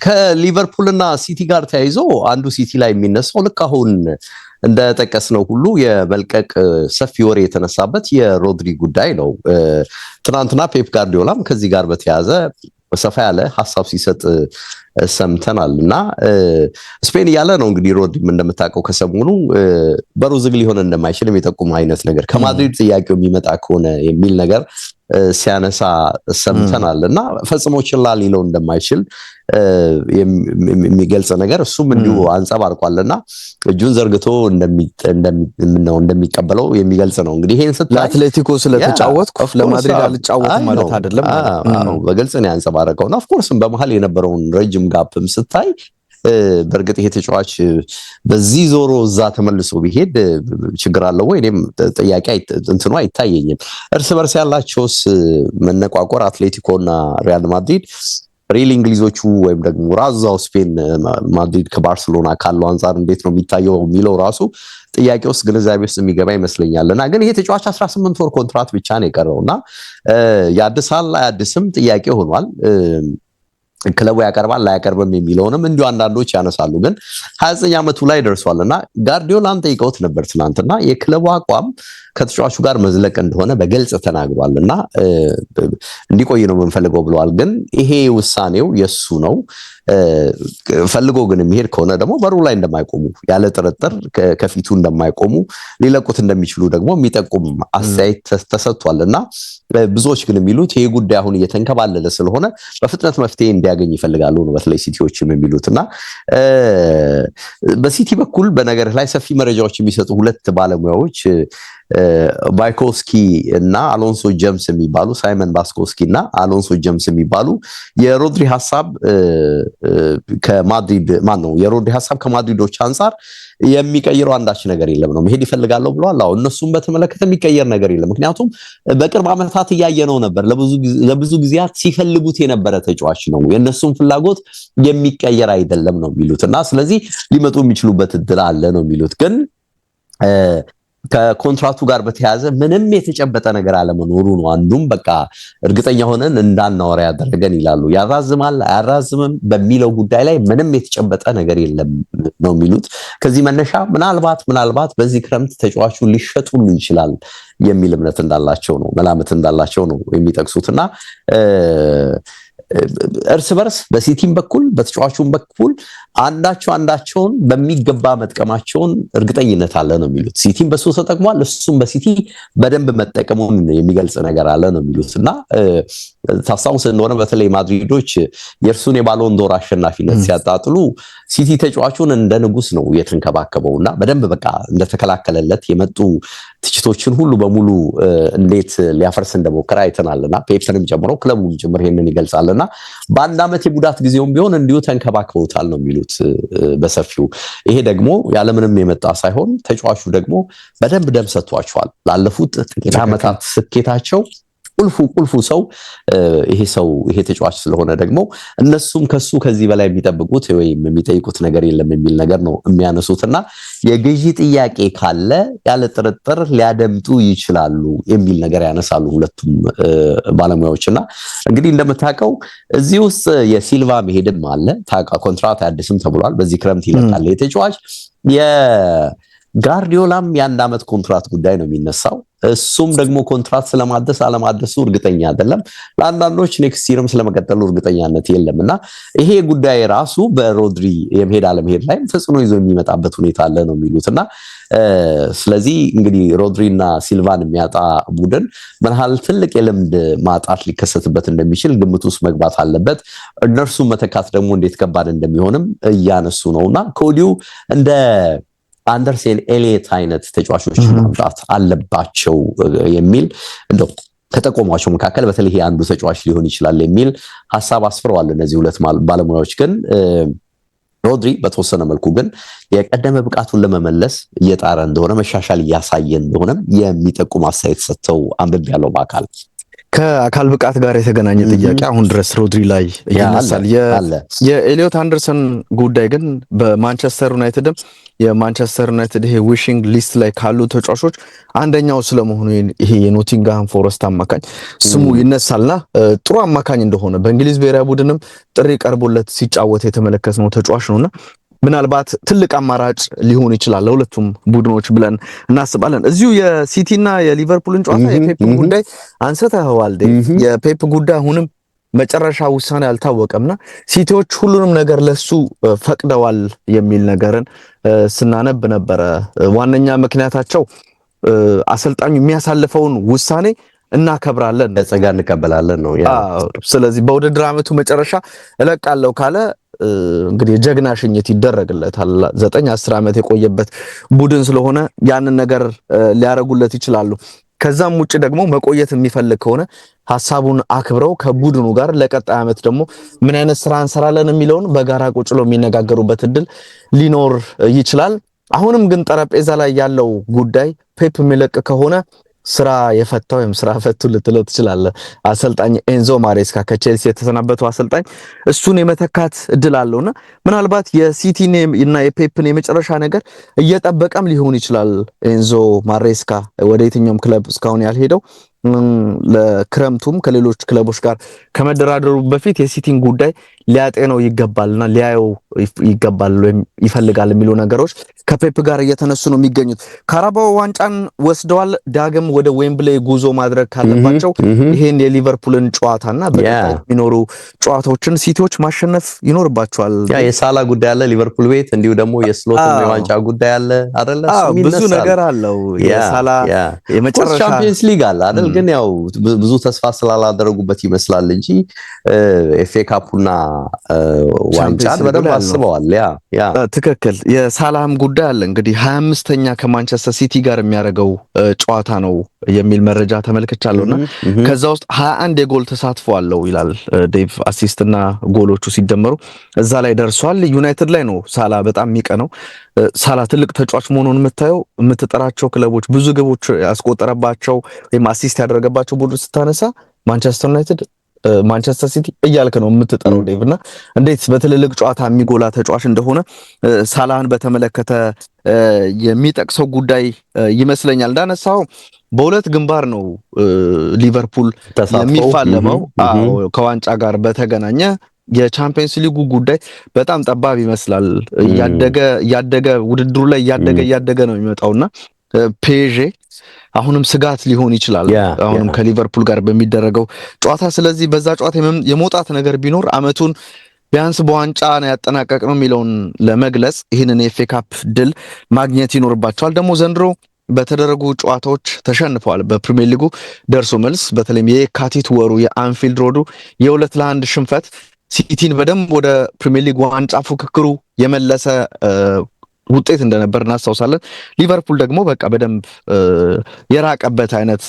ከሊቨርፑልና ሲቲ ጋር ተያይዞ አንዱ ሲቲ ላይ የሚነሳው ልክ አሁን እንደጠቀስነው ሁሉ የመልቀቅ ሰፊ ወሬ የተነሳበት የሮድሪ ጉዳይ ነው። ትናንትና ፔፕ ጋርዲዮላም ከዚህ ጋር በተያያዘ ሰፋ ያለ ሐሳብ ሲሰጥ ሰምተናል እና ስፔን እያለ ነው እንግዲህ ሮድሪም እንደምታውቀው ከሰሞኑ በሩ ዝግ ሊሆን እንደማይችል የሚጠቁም አይነት ነገር ከማድሪድ ጥያቄው የሚመጣ ከሆነ የሚል ነገር ሲያነሳ ሰምተናል እና ፈጽሞ ችላ ሊለው እንደማይችል የሚገልጽ ነገር እሱም እንዲሁ አንጸባርቋልና እጁን ዘርግቶ እንደሚቀበለው የሚገልጽ ነው። እንግዲህ ይሄን ስታይ ለአትሌቲኮ ስለተጫወትኩ ለማድሪድ አልጫወትም ማለት አይደለም ነው በግልጽ ነው ያንጸባረቀውና ኦፍ ኮርስ በመሃል የነበረውን ረጅም ጋፕም ስታይ በርግጥ ይሄ ተጫዋች በዚህ ዞሮ እዛ ተመልሶ ቢሄድ ችግር አለው ወይ? እኔም ጥያቄ እንትኑ አይታየኝም። እርስ በርስ ያላቸውስ መነቋቆር አትሌቲኮና ሪያል ማድሪድ ሪል እንግሊዞቹ ወይም ደግሞ ራዛው ስፔን ማድሪድ ከባርሴሎና ካለው አንፃር እንዴት ነው የሚታየው የሚለው ራሱ ጥያቄ ውስጥ ግንዛቤ ውስጥ የሚገባ ይመስለኛልና ግን ይሄ ተጫዋች 18 ወር ኮንትራት ብቻ ነው የቀረውና ያድሳል አያድስም ጥያቄ ሆኗል። ክለቡ ያቀርባል ላያቀርብም የሚለውንም እንዲሁ አንዳንዶች ያነሳሉ። ግን 29 ዓመቱ ላይ ደርሷልና ጋርዲዮላን ጠይቀውት ነበር ትናንትና የክለቡ አቋም ከተጫዋቹ ጋር መዝለቅ እንደሆነ በግልጽ ተናግሯልና እንዲቆይ ነው የምንፈልገው ብለዋል። ግን ይሄ ውሳኔው የሱ ነው። ፈልጎ ግን የሚሄድ ከሆነ ደግሞ በሩ ላይ እንደማይቆሙ ያለ ጥርጥር ከፊቱ እንደማይቆሙ ሊለቁት እንደሚችሉ ደግሞ የሚጠቁም አስተያየት ተሰጥቷልና ብዙዎች ግን የሚሉት ይሄ ጉዳይ አሁን እየተንከባለለ ስለሆነ በፍጥነት መፍትሄ እንዲያገኝ ይፈልጋሉ ነው በተለይ ሲቲዎችም የሚሉትና በሲቲ በኩል በነገር ላይ ሰፊ መረጃዎች የሚሰጡ ሁለት ባለሙያዎች ባይኮስኪ እና አሎንሶ ጀምስ የሚባሉ ሳይመን ባስኮስኪ እና አሎንሶ ጀምስ የሚባሉ የሮድሪ ሐሳብ ከማድሪድ የሮድሪ ሐሳብ ከማድሪዶች አንፃር የሚቀይረው አንዳች ነገር የለም ነው መሄድ ይፈልጋለሁ ብለዋል። አዎ እነሱም በተመለከተ የሚቀየር ነገር የለም። ምክንያቱም በቅርብ ዓመታት ያያየነው ነበር ለብዙ ጊዜያት ሲፈልጉት የነበረ ተጫዋች ነው። የነሱም ፍላጎት የሚቀየር አይደለም ነው የሚሉትና ስለዚህ ሊመጡ የሚችሉበት እድል አለ ነው የሚሉት ግን ከኮንትራክቱ ጋር በተያያዘ ምንም የተጨበጠ ነገር አለመኖሩ ነው አንዱም በቃ እርግጠኛ ሆነን እንዳናወራ ያደረገን ይላሉ። ያራዝማል አያራዝምም በሚለው ጉዳይ ላይ ምንም የተጨበጠ ነገር የለም ነው የሚሉት። ከዚህ መነሻ ምናልባት በዚህ ክረምት ተጫዋቹ ሊሸጡሉ ይችላል የሚል እምነት እንዳላቸው ነው መላምት እንዳላቸው ነው የሚጠቅሱትና እርስ በርስ በሲቲም በኩል በተጫዋቹም በኩል አንዳቸውን በሚገባ መጥቀማቸውን እርግጠኝነት አለ ነው የሚሉት። ሲቲም በሱ ተጠቅሟል፣ እሱም በሲቲ በደንብ መጠቀሙን የሚገልጽ ነገር አለ ነው የሚሉትና ታስታውስ እንደሆነ በተለይ ማድሪዶች የእርሱን የባሎን ዶር አሸናፊነት ሲያጣጥሉ ሲቲ ተጫዋቹን እንደ ንጉስ ነው የተንከባከበውና በደንብ በቃ እንደተከላከለለት የመጡ ትችቶችን ሁሉ በሙሉ እንዴት ሊያፈርስ እንደሞከረ አይተናልና ፔፕንም ጨምሮ ክለቡም ጭምር ይሄንን ይገልጻልና በአንድ ዓመት የጉዳት ጊዜውም ቢሆን እንዲሁ ተንከባክበውታል ነው የሚሉት በሰፊው። ይሄ ደግሞ ያለምንም የመጣ ሳይሆን ተጫዋቹ ደግሞ በደንብ ደም ሰጥቷቸዋል። ላለፉት ጥቂት ዓመታት ስኬታቸው ቁልፉ ሰው ይሄ ተጫዋች ስለሆነ ደግሞ እነሱም ከዚህ በላይ የሚጠብቁት ወይም የሚጠይቁት ነገር የለም የሚል ነገር ነው የሚያነሱትና የግዢ ጥያቄ ካለ ያለ ጥርጥር ሊያደምጡ ይችላሉ የሚል ነገር ያነሳሉ ሁለቱም ባለሙያዎችና እንግዲህ እንደምታውቀው እዚህ ውስጥ የሲልቫ መሄድም አለ ኮንትራት አዲስም ተብሏል በዚህ ክረምት ይለቃል የተጫዋች የጋርዲዮላም የአንድ ዓመት ኮንትራት ጉዳይ ነው የሚነሳው እሱም ደግሞ ኮንትራት ስለማደስ አለማደሱ እርግጠኛ አይደለም ለአንዳንዶች ኔክስት ይርም ስለመቀጠሉ እርግጠኛነት የለምና ይሄ ጉዳይ ራሱ በሮድሪ የመሄድ አለመሄድ ላይ ተጽዕኖ ይዞ የሚመጣበት ሁኔታ አለ ነው የሚሉትና ስለዚህ እንግዲህ ሮድሪና ሲልቫን የሚያጣ ቡድን ምንሃል ትልቅ የልምድ ማጣት ሊከሰትበት እንደሚችል ግምት ውስጥ መግባት አለበት እነርሱ መተካት ደግሞ እንዴት ከባድ እንደሚሆንም እያነሱ ነውና ኮዲው እንደ አንደርሰን ኤሊየት አይነት ተጫዋቾች ማምጣት አለባቸው የሚል እንደው ከተቆሟቸው መካከል በተለይ አንዱ ተጫዋች ሊሆን ይችላል የሚል ሐሳብ አስፍረዋል እነዚህ ሁለት ባለሙያዎች ግን ሮድሪ በተወሰነ መልኩ ግን የቀደመ ብቃቱን ለመመለስ እየጣረ እንደሆነ መሻሻል እያሳየ እንደሆነ የሚጠቁም አስተያየት ሰጥተው አንብቤ ያለው በአካል ከአካል ብቃት ጋር የተገናኘ ጥያቄ አሁን ድረስ ሮድሪ ላይ ይነሳል የኤሊዮት አንደርሰን ጉዳይ ግን በማንቸስተር ዩናይትድም የማንቸስተር ዩናይትድ ይሄ ዊሽንግ ሊስት ላይ ካሉ ተጫዋቾች አንደኛው ስለመሆኑ ይሄ የኖቲንግሃም ፎረስት አማካኝ ስሙ ይነሳልና ጥሩ አማካኝ እንደሆነ በእንግሊዝ ብሔራዊ ቡድንም ጥሪ ቀርቦለት ሲጫወት የተመለከትነው ተጫዋች ነውና ምናልባት ትልቅ አማራጭ ሊሆን ይችላል ለሁለቱም ቡድኖች ብለን እናስባለን እዚሁ የሲቲና የሊቨርፑልን ጨዋታ የፔፕ ጉዳይ አንስተዋል የፔፕ ጉዳይ አሁንም መጨረሻ ውሳኔ አልታወቀምና ሲቲዎች ሁሉንም ነገር ለሱ ፈቅደዋል የሚል ነገርን ስናነብ ነበረ ዋነኛ ምክንያታቸው አሰልጣኙ የሚያሳልፈውን ውሳኔ እናከብራለን ለጸጋ እንቀበላለን ነው ስለዚህ በውድድር ዓመቱ መጨረሻ እለቃለሁ ካለ እንግዲህ የጀግና ሽኝት ይደረግለታል 9-10 ዓመት የቆየበት ቡድን ስለሆነ ያንን ነገር ሊያረጉለት ይችላሉ ከዛም ውጪ ደግሞ መቆየት የሚፈልግ ከሆነ ሐሳቡን አክብረው ከቡድኑ ጋር ለቀጣይ ዓመት ደግሞ ምን አይነት ስራ እንሰራለን የሚለውን በጋራ ቁጭሎ የሚነጋገሩበት እድል ሊኖር ይችላል አሁንም ግን ጠረጴዛ ላይ ያለው ጉዳይ ፔፕ የሚለቅ ከሆነ ስራ የፈታው ስራ ፈቱ ልትለው ትችላለህ አሰልጣኝ ኤንዞ ማሬስካ ከቼልሲ የተሰናበተው አሰልጣኝ እሱን የመተካት እድል አለውና ምናልባት የሲቲን እና የፔፕን የመጨረሻ ነገር እየጠበቀም ሊሆን ይችላል ኤንዞ ማሬስካ ወደ የትኛውም ክለብ እስካሁን ያልሄደው ለክረምቱም ከሌሎች ክለቦች ጋር ከመደራደሩ በፊት የሲቲን ጉዳይ ሊያጤነው ይገባልና ሊያየው ይገባል ወይም ይፈልጋል የሚሉ ነገሮች ከፔፕ ጋር እየተነሱ ነው የሚገኙት ካራባኦ ዋንጫን ወስደዋል ዳግም ወደ ዌምብሌይ ጉዞ ማድረግ ካለባቸው ይሄን የሊቨርፑልን ጨዋታና በቀጣይ የሚኖሩ ጨዋታዎችን ሲቲዎች ማሸነፍ ይኖርባቸዋል የሳላ ጉዳይ አለ ሊቨርፑል ቤት እንዲሁ ደግሞ የስሎት የዋንጫ ጉዳይ አለ አይደለ ብዙ ነገር አለው የሳላ የመጨረሻ ቻምፒየንስ ሊግ አለ አይደል ግን ያው ብዙ ተስፋ ስላላደረጉበት ይመስላል እንጂ ኤፍኤ ካፑና ዋንጫን በደንብ አስበዋል ያ ትክክል የሳላም ጉዳይ አለ እንግዲህ 25ኛ ከማንቸስተር ሲቲ ጋር የሚያደርገው ጨዋታ ነው የሚል መረጃ ተመልክቻለሁና ከዛ ውስጥ 21 የጎል ተሳትፎ አለው ይላል ዴቭ አሲስትና ጎሎቹ ሲደመሩ እዛ ላይ ደርሷል ዩናይትድ ላይ ነው ሳላ በጣም የሚቀነው ሳላ ትልቅ ተጫዋች መሆኑን የምትጠራቸው ክለቦች ብዙ ግቦች ያስቆጠረባቸው ወይም አሲስት ያደረገባቸው ቡድን ስታነሳ ማንቸስተር ዩናይትድ ማንቸስተር ሲቲ እያልክ ነው የምትጠራው ዴቭና እንዴት በትልልቅ ጨዋታ የሚጎላ ተጫዋች እንደሆነ ሳላህን በተመለከተ የሚጠቅሰው ጉዳይ ይመስለኛል እንዳነሳው በሁለት ግንባር ነው ሊቨርፑል የሚፋለመው ከዋንጫ ጋር በተገናኘ የቻምፒየንስ ሊጉ ጉዳይ በጣም ጠባብ ይመስላል ያደገ ውድድሩ ላይ ያደገ ነው የሚመጣውና ፔዤ አሁንም ስጋት ሊሆን ይችላል አሁንም ከሊቨርፑል ጋር በሚደረገው ጨዋታ ስለዚህ በዛ ጨዋታ የመውጣት ነገር ቢኖር አመቱን ቢያንስ በዋንጫ ነው ያጠናቀቅነው የሚለውን ለመግለጽ ይህንን የኤፍኤ ካፕ ድል ማግኘት ይኖርባቸዋል ደግሞ ዘንድሮ በተደረጉ ጨዋታዎች ተሸንፈዋል በፕሪሚየር ሊጉ ደርሶ መልስ በተለይም የካቲት ወሩ የአንፊልድ ሮዱ የ2-1 ሽንፈት ሲቲን በደንብ ወደ ፕሪሚየር ሊግ ዋንጫ ፉክክሩ የመለሰ ውጤት እንደነበር እናስታውሳለን ሊቨርፑል ደግሞ በቃ በደንብ የራቀበት አይነት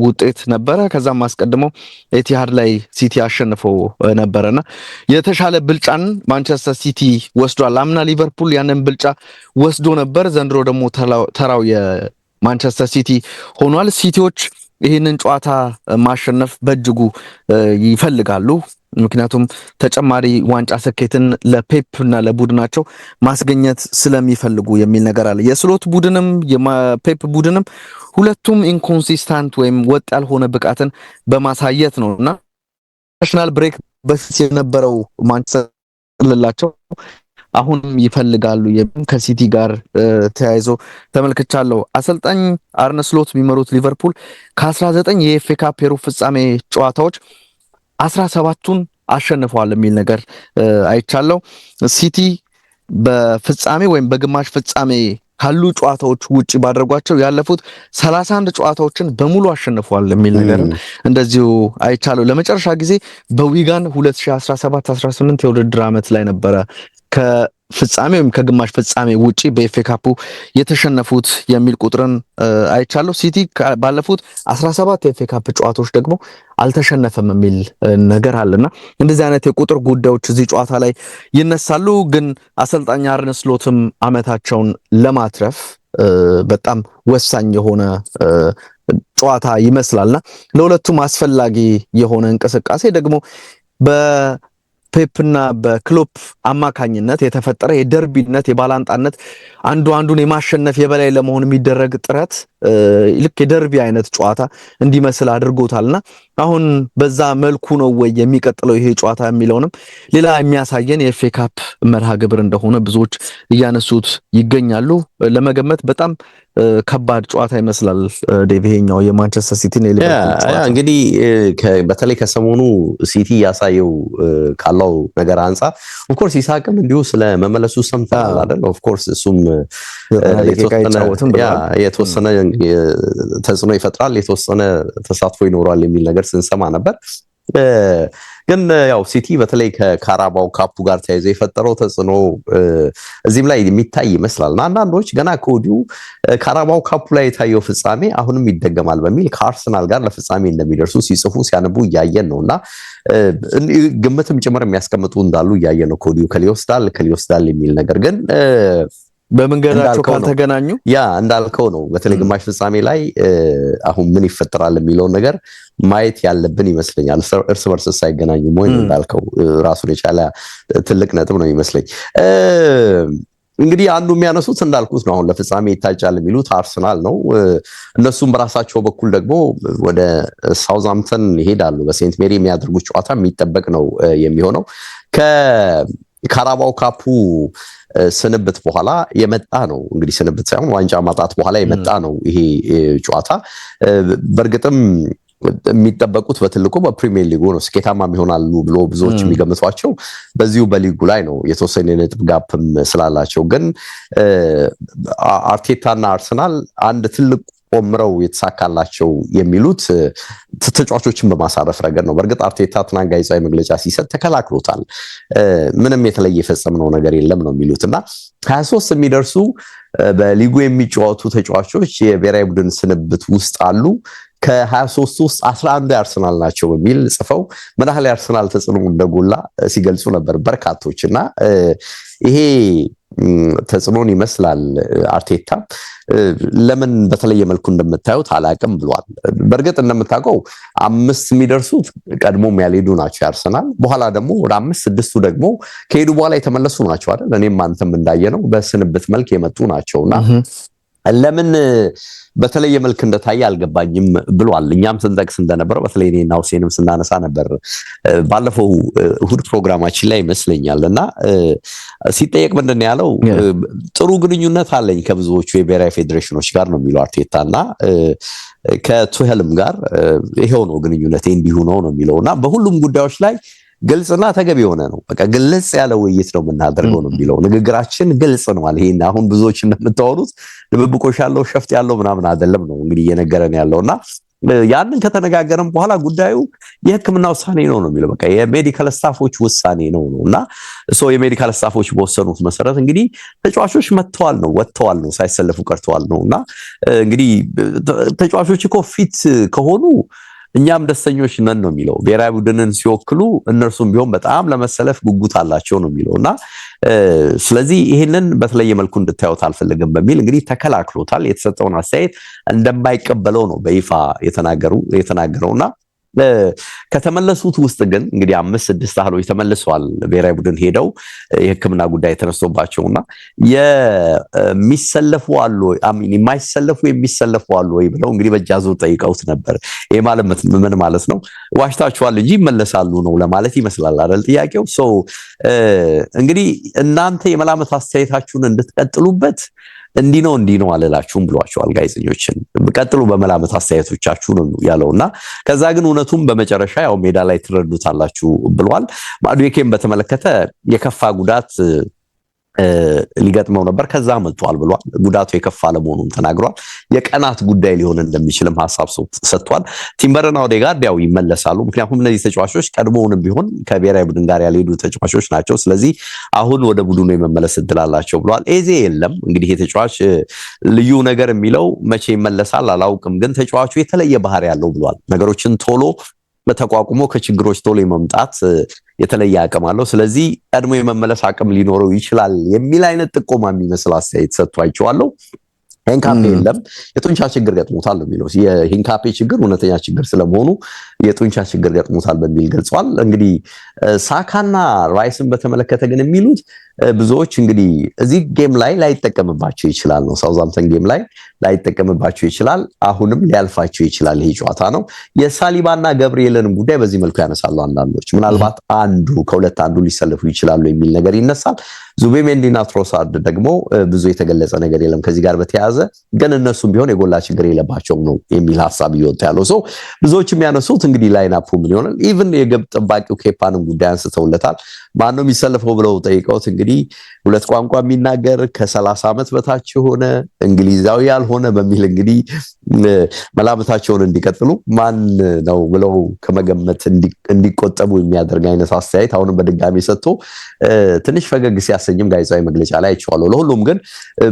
ውጤት ነበረ ከዛም አስቀድሞ ኤቲሃድ ላይ ሲቲ አሸንፈው ነበርና የተሻለ ብልጫን ማንቸስተር ሲቲ ወስዷል አምና ሊቨርፑል ያንን ብልጫ ወስዶ ነበር ዘንድሮ ደግሞ ተራው የማንቸስተር ሲቲ ሆኗል ሲቲዎች ይህንን ጨዋታ ማሸነፍ በእጅጉ ይፈልጋሉ። ምክንያቱም ተጨማሪ ዋንጫ ስኬትን ለፔፕ እና ለቡድናቸው ማስገኘት ስለሚፈልጉ የሚል ነገር አለ። የስሎት ቡድንም የፔፕ ቡድንም ሁለቱም ኢንኮንሲስታንት ወይም ወጥ ያልሆነ ብቃትን በማሳየት ነውና ናሽናል ብሬክ በፊት የነበረው ማንቸስተር ልላቸው አሁንም ይፈልጋሉ ከሲቲ ጋር ተያይዞ ተመልክቻለሁ። አሰልጣኝ አርነ ስሎት የሚመሩት ሊቨርፑል ከ19 የኤፍኤ ካፕ የሩብ ፍጻሜ ጨዋታዎች 17ቱን አሸንፈዋል የሚል ነገር አይቻለሁ። ሲቲ በፍጻሜ ወይም በግማሽ ፍጻሜ ካሉ ጨዋታዎች ውጪ ባደረጓቸው ያለፉት 31 ጨዋታዎችን በሙሉ አሸንፈዋል የሚል ነገር እንደዚሁ አይቻለሁ። ለመጨረሻ ጊዜ በዊጋን 2017-18 የውድድር ዓመት ላይ ነበረ ከፍጻሜ ወይም ከግማሽ ፍጻሜ ውጪ በኤፍኤ ካፑ የተሸነፉት የሚል ቁጥርን አይቻለሁ። ሲቲ ባለፉት 17 የኤፍኤ ካፕ ጨዋታዎች ደግሞ አልተሸነፈም የሚል ነገር አለና እንደዚህ አይነት የቁጥር ጉዳዮች እዚህ ጨዋታ ላይ ይነሳሉ። ግን አሰልጣኝ አርነ ስሎትም አመታቸውን ለማትረፍ በጣም ወሳኝ የሆነ ጨዋታ ይመስላልና ለሁለቱም አስፈላጊ የሆነ እንቅስቃሴ ደግሞ ፔፕና በክሎፕ አማካኝነት የተፈጠረ የደርቢነት የባላንጣነት አንዱ አንዱን የማሸነፍ የበላይ ለመሆን የሚደረግ ጥረት ልክ የደርቢ አይነት ጨዋታ እንዲመስል አድርጎታልና አሁን በዛ መልኩ ነው ወይ የሚቀጥለው ይሄ ጨዋታ የሚለውንም ሌላ የሚያሳየን የኤፍኤ ካፕ መርሃ ግብር እንደሆነ ብዙዎች እያነሱት ይገኛሉ። ለመገመት በጣም ከባድ ጨዋታ ይመስላል። ዴቪሄኛው የማንቸስተር ሲቲ ነው ሊቨርፑል እንግዲህ በተለይ ከሰሞኑ ሲቲ ያሳየው ካለው ነገር አንፃር ኦፍ ኮርስ ይሳቅም እንዲሁ ስለ መመለሱ ሰምተናል አይደል? ኦፍ ኮርስ እሱም የተወሰነ ተጽዕኖ ይፈጥራል፣ የተወሰነ ተሳትፎ ይኖራል የሚል ነገር ስንሰማ ነበር። ግን ያው ሲቲ በተለይ ከካራባው ካፑ ጋር ተያይዞ የፈጠረው ተጽዕኖ እዚህም ላይ የሚታይ ይመስላልና አንዳንዶች ገና ከወዲሁ ካራባው ካፑ ላይ የታየው ፍጻሜ አሁንም ይደገማል በሚል ከአርሰናል ጋር ለፍጻሜ እንደሚደርሱ ሲጽፉ ሲያነቡ እያየን ነውና ግምትም ጭምር የሚያስቀምጡ እንዳሉ እያየን ነው። ከወዲሁ ከሊወስዳል የሚል ነገር ግን በመንገዳቸው ካልተገናኙ ያ እንዳልከው ነው። በተለይ ግማሽ ፍጻሜ ላይ አሁን ምን ይፈጠራል የሚለውን ነገር ማየት ያለብን ይመስለኛል። እርስ በርስ ሳይገናኙ ሞይ እንዳልከው ራሱን የቻለ ትልቅ ነጥብ ነው ይመስለኝ። እንግዲህ አንዱ የሚያነሱት እንዳልኩት ነው አሁን ለፍጻሜ ይታጫል የሚሉት አርሰናል ነው። እነሱም በራሳቸው በኩል ደግሞ ወደ ሳውዝሃምፕተን ይሄዳሉ። በሴንት ሜሪ የሚያደርጉት ጨዋታ የሚጠበቅ ነው የሚሆነው። ከካራባው ካፑ ስንብት በኋላ የመጣ ነው እንግዲህ ስንብት ሳይሆን ዋንጫ ማጣት በኋላ የመጣ ነው ይሄ ጨዋታ። በእርግጥም የሚጠበቁት በትልቁ በፕሪሚየር ሊጉ ነው ስኬታማ ይሆናሉ ብሎ ብዙዎች የሚገምቷቸው በዚሁ በሊጉ ላይ ነው። የተወሰነ የነጥብ ጋፕም ስላላቸው ግን አርቴታና አርሰናል አንድ ትልቅ ቆምረው የተሳካላቸው የሚሉት ተጫዋቾችን በማሳረፍ ረገድ ነው። በእርግጥ አርቴታ ትናንት ጋዜጣዊ መግለጫ ሲሰጥ ተከላክሎታል። ምንም የተለየ የፈጸምነው ነገር የለም ነው የሚሉትና 23 የሚደርሱ በሊጉ የሚጫወቱ ተጫዋቾች የብሔራዊ ቡድን ስንብት ውስጥ አሉ። ከ23 ውስጥ 11 አርሰናል ናቸው በሚል ጽፈው ምን ያህል አርሰናል ተጽዕኖ እንደጎላ ሲገልጹ ነበር በርካቶችና ይሄ ተጽዕኖን ይመስላል። አርቴታ ለምን በተለየ መልኩ እንደምታዩት አላቅም ብሏል። በእርግጥ እንደምታውቀው 5 የሚደርሱት ቀድሞም ያልሄዱ ናቸው አርሰናል። በኋላ ደግሞ ወደ 5-6ቱ ደግሞ ከሄዱ በኋላ የተመለሱ ናቸው አይደል? እኔም አንተም እንዳየነው በስንብት መልክ የመጡ ናቸውና ለምን በተለየ መልክ እንደታየ አልገባኝም ብሏል። እኛም ስንጠቅስ እንደነበረው በተለይ እኔና ሁሴንም ስናነሳ ነበር ባለፈው እሁድ ፕሮግራማችን ላይ ይመስለኛልና ሲጠየቅ ምንድን ነው ያለው? ጥሩ ግንኙነት አለኝ ከብዙዎቹ የብሔራዊ ፌዴሬሽኖች ጋር ነው የሚለው አርቴታና ከቱሄልም ጋር ይሄው ነው ግንኙነቴ እንዲሁ ነው የሚለውና በሁሉም ጉዳዮች ላይ ግልጽና ተገቢ የሆነ ነው። በቃ ግልጽ ያለ ውይይት ነው የምናደርገው ነው የሚለው። ንግግራችን ግልጽ ነው አለ። ይሄን አሁን ብዙዎች እንደምታወሩት ድብብቆሽ ያለው ሸፍት ያለው ምናምን አይደለም ነው እንግዲህ እየነገረን ያለውና ያንን ከተነጋገረን በኋላ ጉዳዩ የሕክምና ውሳኔ ነው የሚለው። በቃ የሜዲካል ስታፎች ውሳኔ ነውና የሜዲካል ስታፎች በወሰኑት መሰረት እንግዲህ ተጫዋቾች ወጥተዋል ነው ሳይሰለፉ ቀርተዋል ነውና እንግዲህ ተጫዋቾች እኮ ፊት ከሆኑ እኛም ደስተኞች ነን ነው የሚለው። ብሔራዊ ቡድንን ሲወክሉ እነርሱም ቢሆን በጣም ለመሰለፍ ጉጉት አላቸው ነው የሚለውና ስለዚህ ይህንን በተለየ መልኩ እንድታዩት አልፈልግም በሚል እንግዲህ ተከላክሎታል። የተሰጠውን አስተያየት እንደማይቀበለው ነው በይፋ የተናገረውና ከተመለሱት ውስጥ ግን እንግዲህ 5-6 አህሎች ተመልሰዋል። ብሔራዊ ቡድን ሄደው የሕክምና ጉዳይ ተነስቶባቸውና የሚሰለፉ አሉ የማይሰለፉ የሚሰለፉ አሉ ወይ ብለው እንግዲህ በእጃዙር ጠይቀውት ነበር። ይሄ ማለት ምን ማለት ነው? ዋሽታችኋል እንጂ ይመለሳሉ ነው ለማለት ይመስላል አይደል ጥያቄው። እንግዲህ እናንተ የመላመት አስተያየታችሁን እንድትቀጥሉበት እንዲህ ነው አልላችሁም ብሏቸዋል ጋዜጠኞችን። ቀጥሉ በመላመት አስተያየቶቻችሁ ነው ያለውና ከዛ ግን እውነቱም በመጨረሻ ያው ሜዳ ላይ ትረዱታላችሁ ብሏል። ማዱኬን በተመለከተ የከፋ ጉዳት ሊገጥመው ነበር ከዛ መልጧል ብሏል። ጉዳቱ የከፋ ለመሆኑን ተናግሯል። የቀናት ጉዳይ ሊሆን እንደሚችልም ሐሳብ ሰጥቷል። ቲምበርና ኦዴጋርድ ያው ይመለሳሉ። ምክንያቱም እነዚህ ተጫዋቾች ቀድሞውንም ቢሆን ከብሔራዊ ቡድን ጋር ያልሄዱ ተጫዋቾች ናቸው። ስለዚህ አሁን ወደ ቡድኑ የመመለስ እድል አላቸው ብሏል። ኤዜ የለም እንግዲህ የተጫዋች ልዩ ነገር የሚለው መቼ ይመለሳል አላውቅም፣ ግን ተጫዋቹ የተለየ ባህሪ ያለው ብሏል። ነገሮችን ቶሎ ተቋቁሞ ከችግሮች ቶሎ የመምጣት የተለየ አቅም አለው። ስለዚህ ቀድሞ የመመለስ አቅም ሊኖረው ይችላል የሚል አይነት ጥቆማ የሚመስል አስተያየት ሰጥቷቸዋለሁ። ሂንካፔ የለም የጡንቻ ችግር ገጥሞታል ነው የሚለው። የሂንካፔ ችግር እውነተኛ ችግር ስለመሆኑ የጡንቻ ችግር ገጥሞታል በሚል ገልጿል። እንግዲህ ሳካና ራይስን በተመለከተ ግን የሚሉት ብዙዎች እንግዲህ እዚህ ጌም ላይ ላይጠቀምባቸው ይችላል ነው። ሳውዛምፕተን ጌም ላይ ላይጠቀምባቸው ይችላል፣ አሁንም ሊያልፋቸው ይችላል። ይሄ ጨዋታ ነው። የሳሊባና ገብርኤልን ጉዳይ በዚህ መልኩ ያነሳሉ አንዳንዶች። ምናልባት ከሁለት አንዱ ሊሰለፉ ይችላሉ የሚል ነገር ይነሳል። ዙቤሜንዲና ትሮሳርድ ደግሞ ብዙ የተገለጸ ነገር የለም ከዚህ ጋር በተያያዘ ግን እነሱም ቢሆን የጎላ ችግር የለባቸውም ነው የሚል ሐሳብ እየወጣ ያለው። ሰው ብዙዎች የሚያነሱት እንግዲህ ላይናፑ ምን ይሆናል። ኢቭን የግብ ጠባቂው ኬፓንም ጉዳይ አንስተውለታል። ማነው የሚሰለፈው ብለው ጠይቀውት እንግዲህ ሁለት ቋንቋ የሚናገር ከ30 ዓመት በታች የሆነ እንግሊዛዊ ያልሆነ በሚል እንግዲህ መላምታቸውን እንዲቀጥሉ ማን ነው ብለው ከመገመት እንዲቆጠቡ የሚያደርግ አይነት አስተያየት አሁንም በድጋሚ ሰጥቶ ትንሽ ፈገግ ሲያሰኝም ጋዜጣዊ መግለጫ ላይ አይቼዋለሁ። ለሁሉም ግን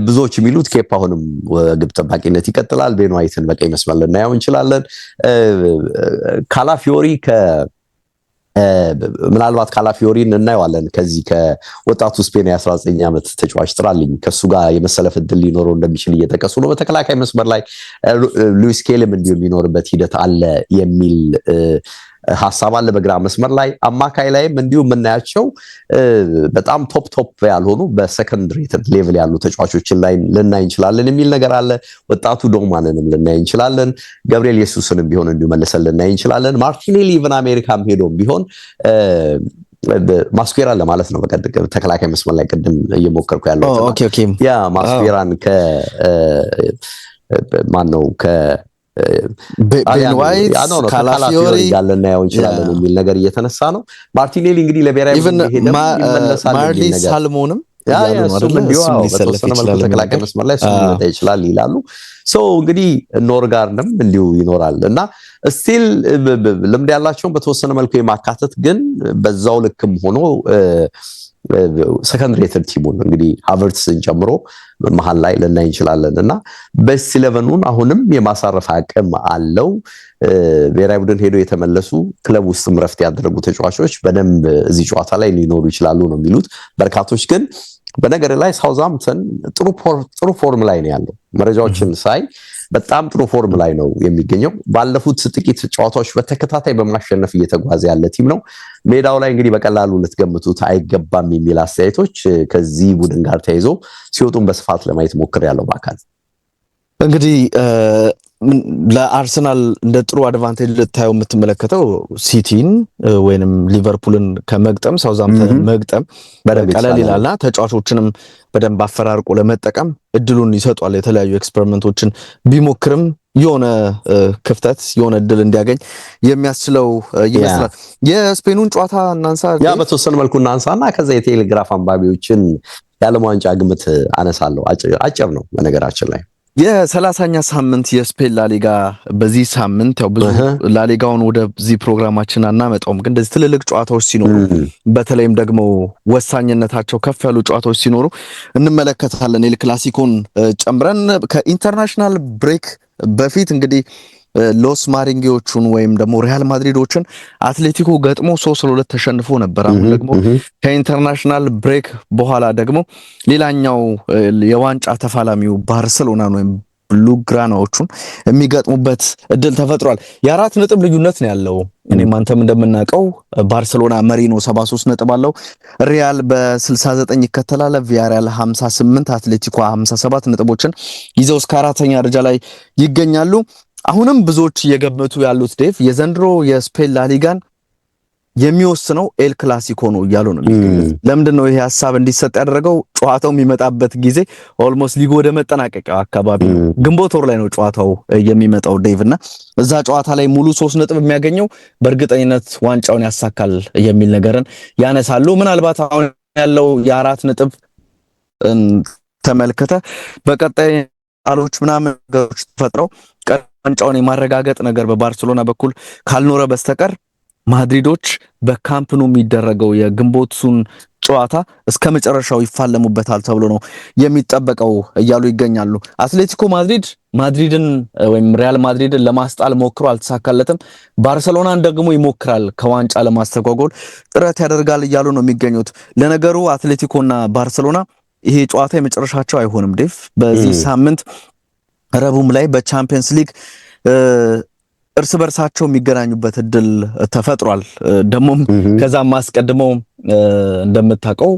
ብዙዎች የሚሉት ኬፓ አሁንም ግብ ጠባቂነት ይቀጥላል። ቤን ዋይትን በቀኝ መስመር ልናየው እንችላለን። ካላፊዮሪ ምናልባት ካላፊዮሪን እናየዋለን ከዚህ ከወጣቱ ስፔን የ19 ዓመት ተጫዋች ጥራልኝ ከሱ ጋር የመሰለፍ እድል ሊኖረው እንደሚችል እየጠቀሱ ነው። በተከላካይ መስመር ላይ ሉዊስ ኬልም እንዲሁ የሚኖርበት ሂደት አለ የሚል ሐሳብ አለ። በግራ መስመር ላይ አማካይ ላይም እንዲሁ የምናያቸው በጣም ቶፕ ያልሆኑ በሰከንድ ሬትድ ሌቭል ያሉ ተጫዋቾችን ላይ ልናይ እንችላለን የሚል ነገር አለ። ወጣቱ ዶማንንም ልናይ እንችላለን። ገብርኤል ኢየሱስንም ቢሆን እንዲሁ መልሰን ልናይ እንችላለን። ማርቲኔሊ ኢቭን አሜሪካም ሄዶም ቢሆን ማስኩዌራ ለማለት ነው። ተከላካይ መስመር ላይ ቅድም እየሞከርኩ ያለው ያ ማስኩዌራን ማን ነው ቤን ዋይት ካላፊዮሪ ያለና ያው እንችላለን የሚል ነገር እየተነሳ ነው። ማርቲኔሊ እንግዲህ ለብሔራዊ ቡድን ሄደም ይመለሳል ማርሊ ሳልሞንም ተከላካይ መስመር ላይ ሊመጣ ይችላል ይላሉ። እንግዲህ ኖርጋርድም እንዲሁ ይኖራል እና ስቲል ልምድ ያላቸውን በተወሰነ መልኩ የማካተት ግን በዛው ልክም ሆኖ ሰከንድ ሬትድ ቲሙን እንግዲህ ሃቨርትስን ጨምሮ መሃል ላይ ልናይ እንችላለን እና በስ 11ን አሁንም የማሳረፍ አቅም አለው። ብሔራዊ ቡድን ሄዶ የተመለሱ ክለብ ውስጥም ረፍት ያደረጉ ተጫዋቾች በደንብ እዚህ ጨዋታ ላይ ሊኖሩ ይችላሉ ነው የሚሉት በርካቶች። ግን በነገር ላይ ሳውዛምፕተን ጥሩ ፎርም ላይ ነው ያለው። መረጃዎችን ሳይ በጣም ጥሩ ፎርም ላይ ነው የሚገኘው። ባለፉት ጥቂት ጨዋታዎች በተከታታይ በማሸነፍ እየተጓዘ ያለ ቲም ነው። ሜዳው ላይ እንግዲህ በቀላሉ ልትገምቱት አይገባም የሚል አስተያየቶች ከዚህ ቡድን ጋር ተያይዞ ሲወጡን በስፋት ለማየት ሞክሬያለሁ በአካል። እንግዲህ ለአርሰናል እንደ ጥሩ አድቫንቴጅ ልታየው የምትመለከተው ሲቲን ወይንም ሊቨርፑልን ከመግጠም ሳውዛምፕተንን መግጠም ቀለል ይላልና ተጫዋቾችንም በደንብ አፈራርቆ ለመጠቀም እድሉን ይሰጧል። የተለያዩ ኤክስፐሪመንቶችን ቢሞክርም የሆነ ክፍተት የሆነ እድል እንዲያገኝ የሚያስችለው ይመስላል። የስፔኑን ጨዋታ እናንሳ። ያ በተወሰነ መልኩ እናንሳና ከዛ የቴሌግራፍ አንባቢዎችን የዓለም ዋንጫ ግምት አነሳለሁ። አጭር ነው በነገራችን ላይ የ30ኛ ሳምንት የስፔን ላሊጋ በዚህ ሳምንት ያው ብዙ ላሊጋውን ወደዚህ ፕሮግራማችን አናመጣውም፣ ግን እንደዚህ ትልልቅ ጨዋታዎች ሲኖሩ በተለይም ደግሞ ወሳኝነታቸው ከፍ ያሉ ጨዋታዎች ሲኖሩ እንመለከታለን። ኤል ክላሲኮን ጨምረን ከኢንተርናሽናል ብሬክ በፊት እንግዲህ ሎስ ማሪንጌዎቹን ወይም ደግሞ ሪያል ማድሪዶችን አትሌቲኮ ገጥሞ 3-2 ተሸንፎ ነበር። አሁን ደግሞ ከኢንተርናሽናል ብሬክ በኋላ ደግሞ ሌላኛው የዋንጫ ተፋላሚው ባርሰሎናን ወይም ብሉግራናዎቹን የሚገጥሙበት እድል ተፈጥሯል። የ4 ነጥብ ልዩነት ነው ያለው። እኔም አንተም እንደምናውቀው ባርሰሎና መሪ ነው 73 ነጥብ አለው። ሪያል በ69 ይከተላል። ቪያሪያል 58፣ አትሌቲኮ 57 ነጥቦችን ይዘው እስከ 4ኛ ደረጃ ላይ ይገኛሉ። አሁንም ብዙዎች እየገመቱ ያሉት ዴቭ የዘንድሮ የስፔን ላሊጋን የሚወስነው ኤል ክላሲኮ ነው እያሉ ነው የሚገኙት። ለምንድን ነው ይሄ ሐሳብ እንዲሰጥ ያደረገው? ጨዋታው የሚመጣበት ጊዜ ኦልሞስት ሊጉ ወደ መጠናቀቂያው አካባቢ ነው። ግንቦት ወር ላይ ነው ጨዋታው የሚመጣው ዴቭ እና እዛ ጨዋታ ላይ ሙሉ 3 ነጥብ የሚያገኘው በእርግጠኝነት ዋንጫውን ያሳካል የሚል ነገርን ያነሳሉ። ምናልባት አሁን ያለው የ4 ነጥብ ተመልከተ በቀጣይ ጣሎች ምናምን ነገሮች ተፈጥረው ዋንጫውን የማረጋገጥ ነገር በባርሴሎና በኩል ካልኖረ በስተቀር ማድሪዶች በካምፕኑ የሚደረገው የግንቦቱን ጨዋታ እስከ መጨረሻው ይፋለሙበታል ተብሎ ነው የሚጠበቀው እያሉ ይገኛሉ። አትሌቲኮ ማድሪድን ወይም ሪያል ማድሪድን ለማስጣል ሞክሮ አልተሳካለትም። ባርሰሎናን ደግሞ ይሞክራል ከዋንጫ ለማስተጓጎል ጥረት ያደርጋል እያሉ ነው የሚገኙት። ለነገሩ አትሌቲኮና ባርሰሎና ይሄ ጨዋታ የመጨረሻቸው አይሆንም ዴቭ። በዚህ ሳምንት ረቡም ላይ በቻምፒየንስ ሊግ እርስ በርሳቸው የሚገናኙበት እድል ተፈጥሯል። ደግሞም ከዛም ማስቀድመው እንደምታውቀው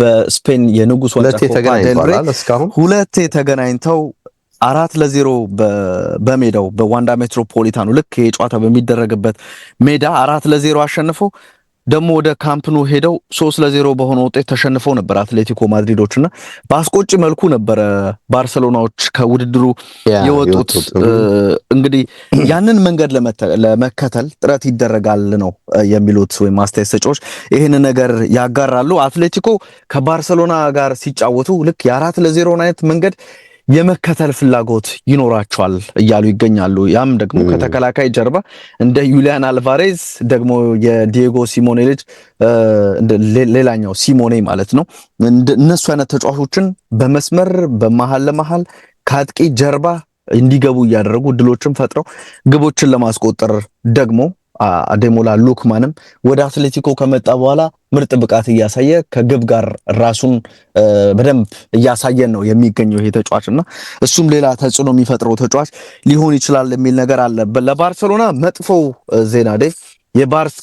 በስፔን የንጉስ ዋንጫ ኮፓ ዴል ሬይ ሁለቴ ተገናኝተው 4-0 በሜዳው በዋንዳ ሜትሮፖሊታኑ ልክ ይሄ ጨዋታ በሚደረግበት ሜዳ 4-0 አሸንፈው ደግሞ ወደ ካምፕኑ ሄደው 3-0 በሆነ ውጤት ተሸንፈው ነበር አትሌቲኮ ማድሪዶችና በአስቆጪ መልኩ ነበረ ባርሰሎናዎች ከውድድሩ የወጡት። እንግዲህ ያንን መንገድ ለመከተል ጥረት ይደረጋል ነው የሚሉት ወይም አስተያየት ሰጪዎች ይህን ነገር ያጋራሉ። አትሌቲኮ ከባርሰሎና ጋር ሲጫወቱ ልክ የ4-0 አይነት መንገድ የመከተል ፍላጎት ይኖራቸዋል እያሉ ይገኛሉ። ያም ደግሞ ከተከላካይ ጀርባ እንደ ዩሊያን አልቫሬዝ ደግሞ የዲየጎ ሲሞኔ ልጅ ሌላኛው ሲሞኔ ማለት ነው እነሱ አይነት ተጫዋቾችን በመስመር በመሃል ለመሃል ከአጥቂ ጀርባ እንዲገቡ እያደረጉ ድሎችን ፈጥረው ግቦችን ለማስቆጠር ደግሞ አዴሞላ ሉክማንም ወደ አትሌቲኮ ከመጣ በኋላ ምርጥ ብቃት እያሳየ ከግብ ጋር ራሱን በደንብ እያሳየን ነው የሚገኘው ይሄ ተጫዋችና እሱም ሌላ ተጽዕኖ የሚፈጥረው ተጫዋች ሊሆን ይችላል የሚል ነገር አለ። ለባርሰሎና መጥፎው ዜና ዴቭ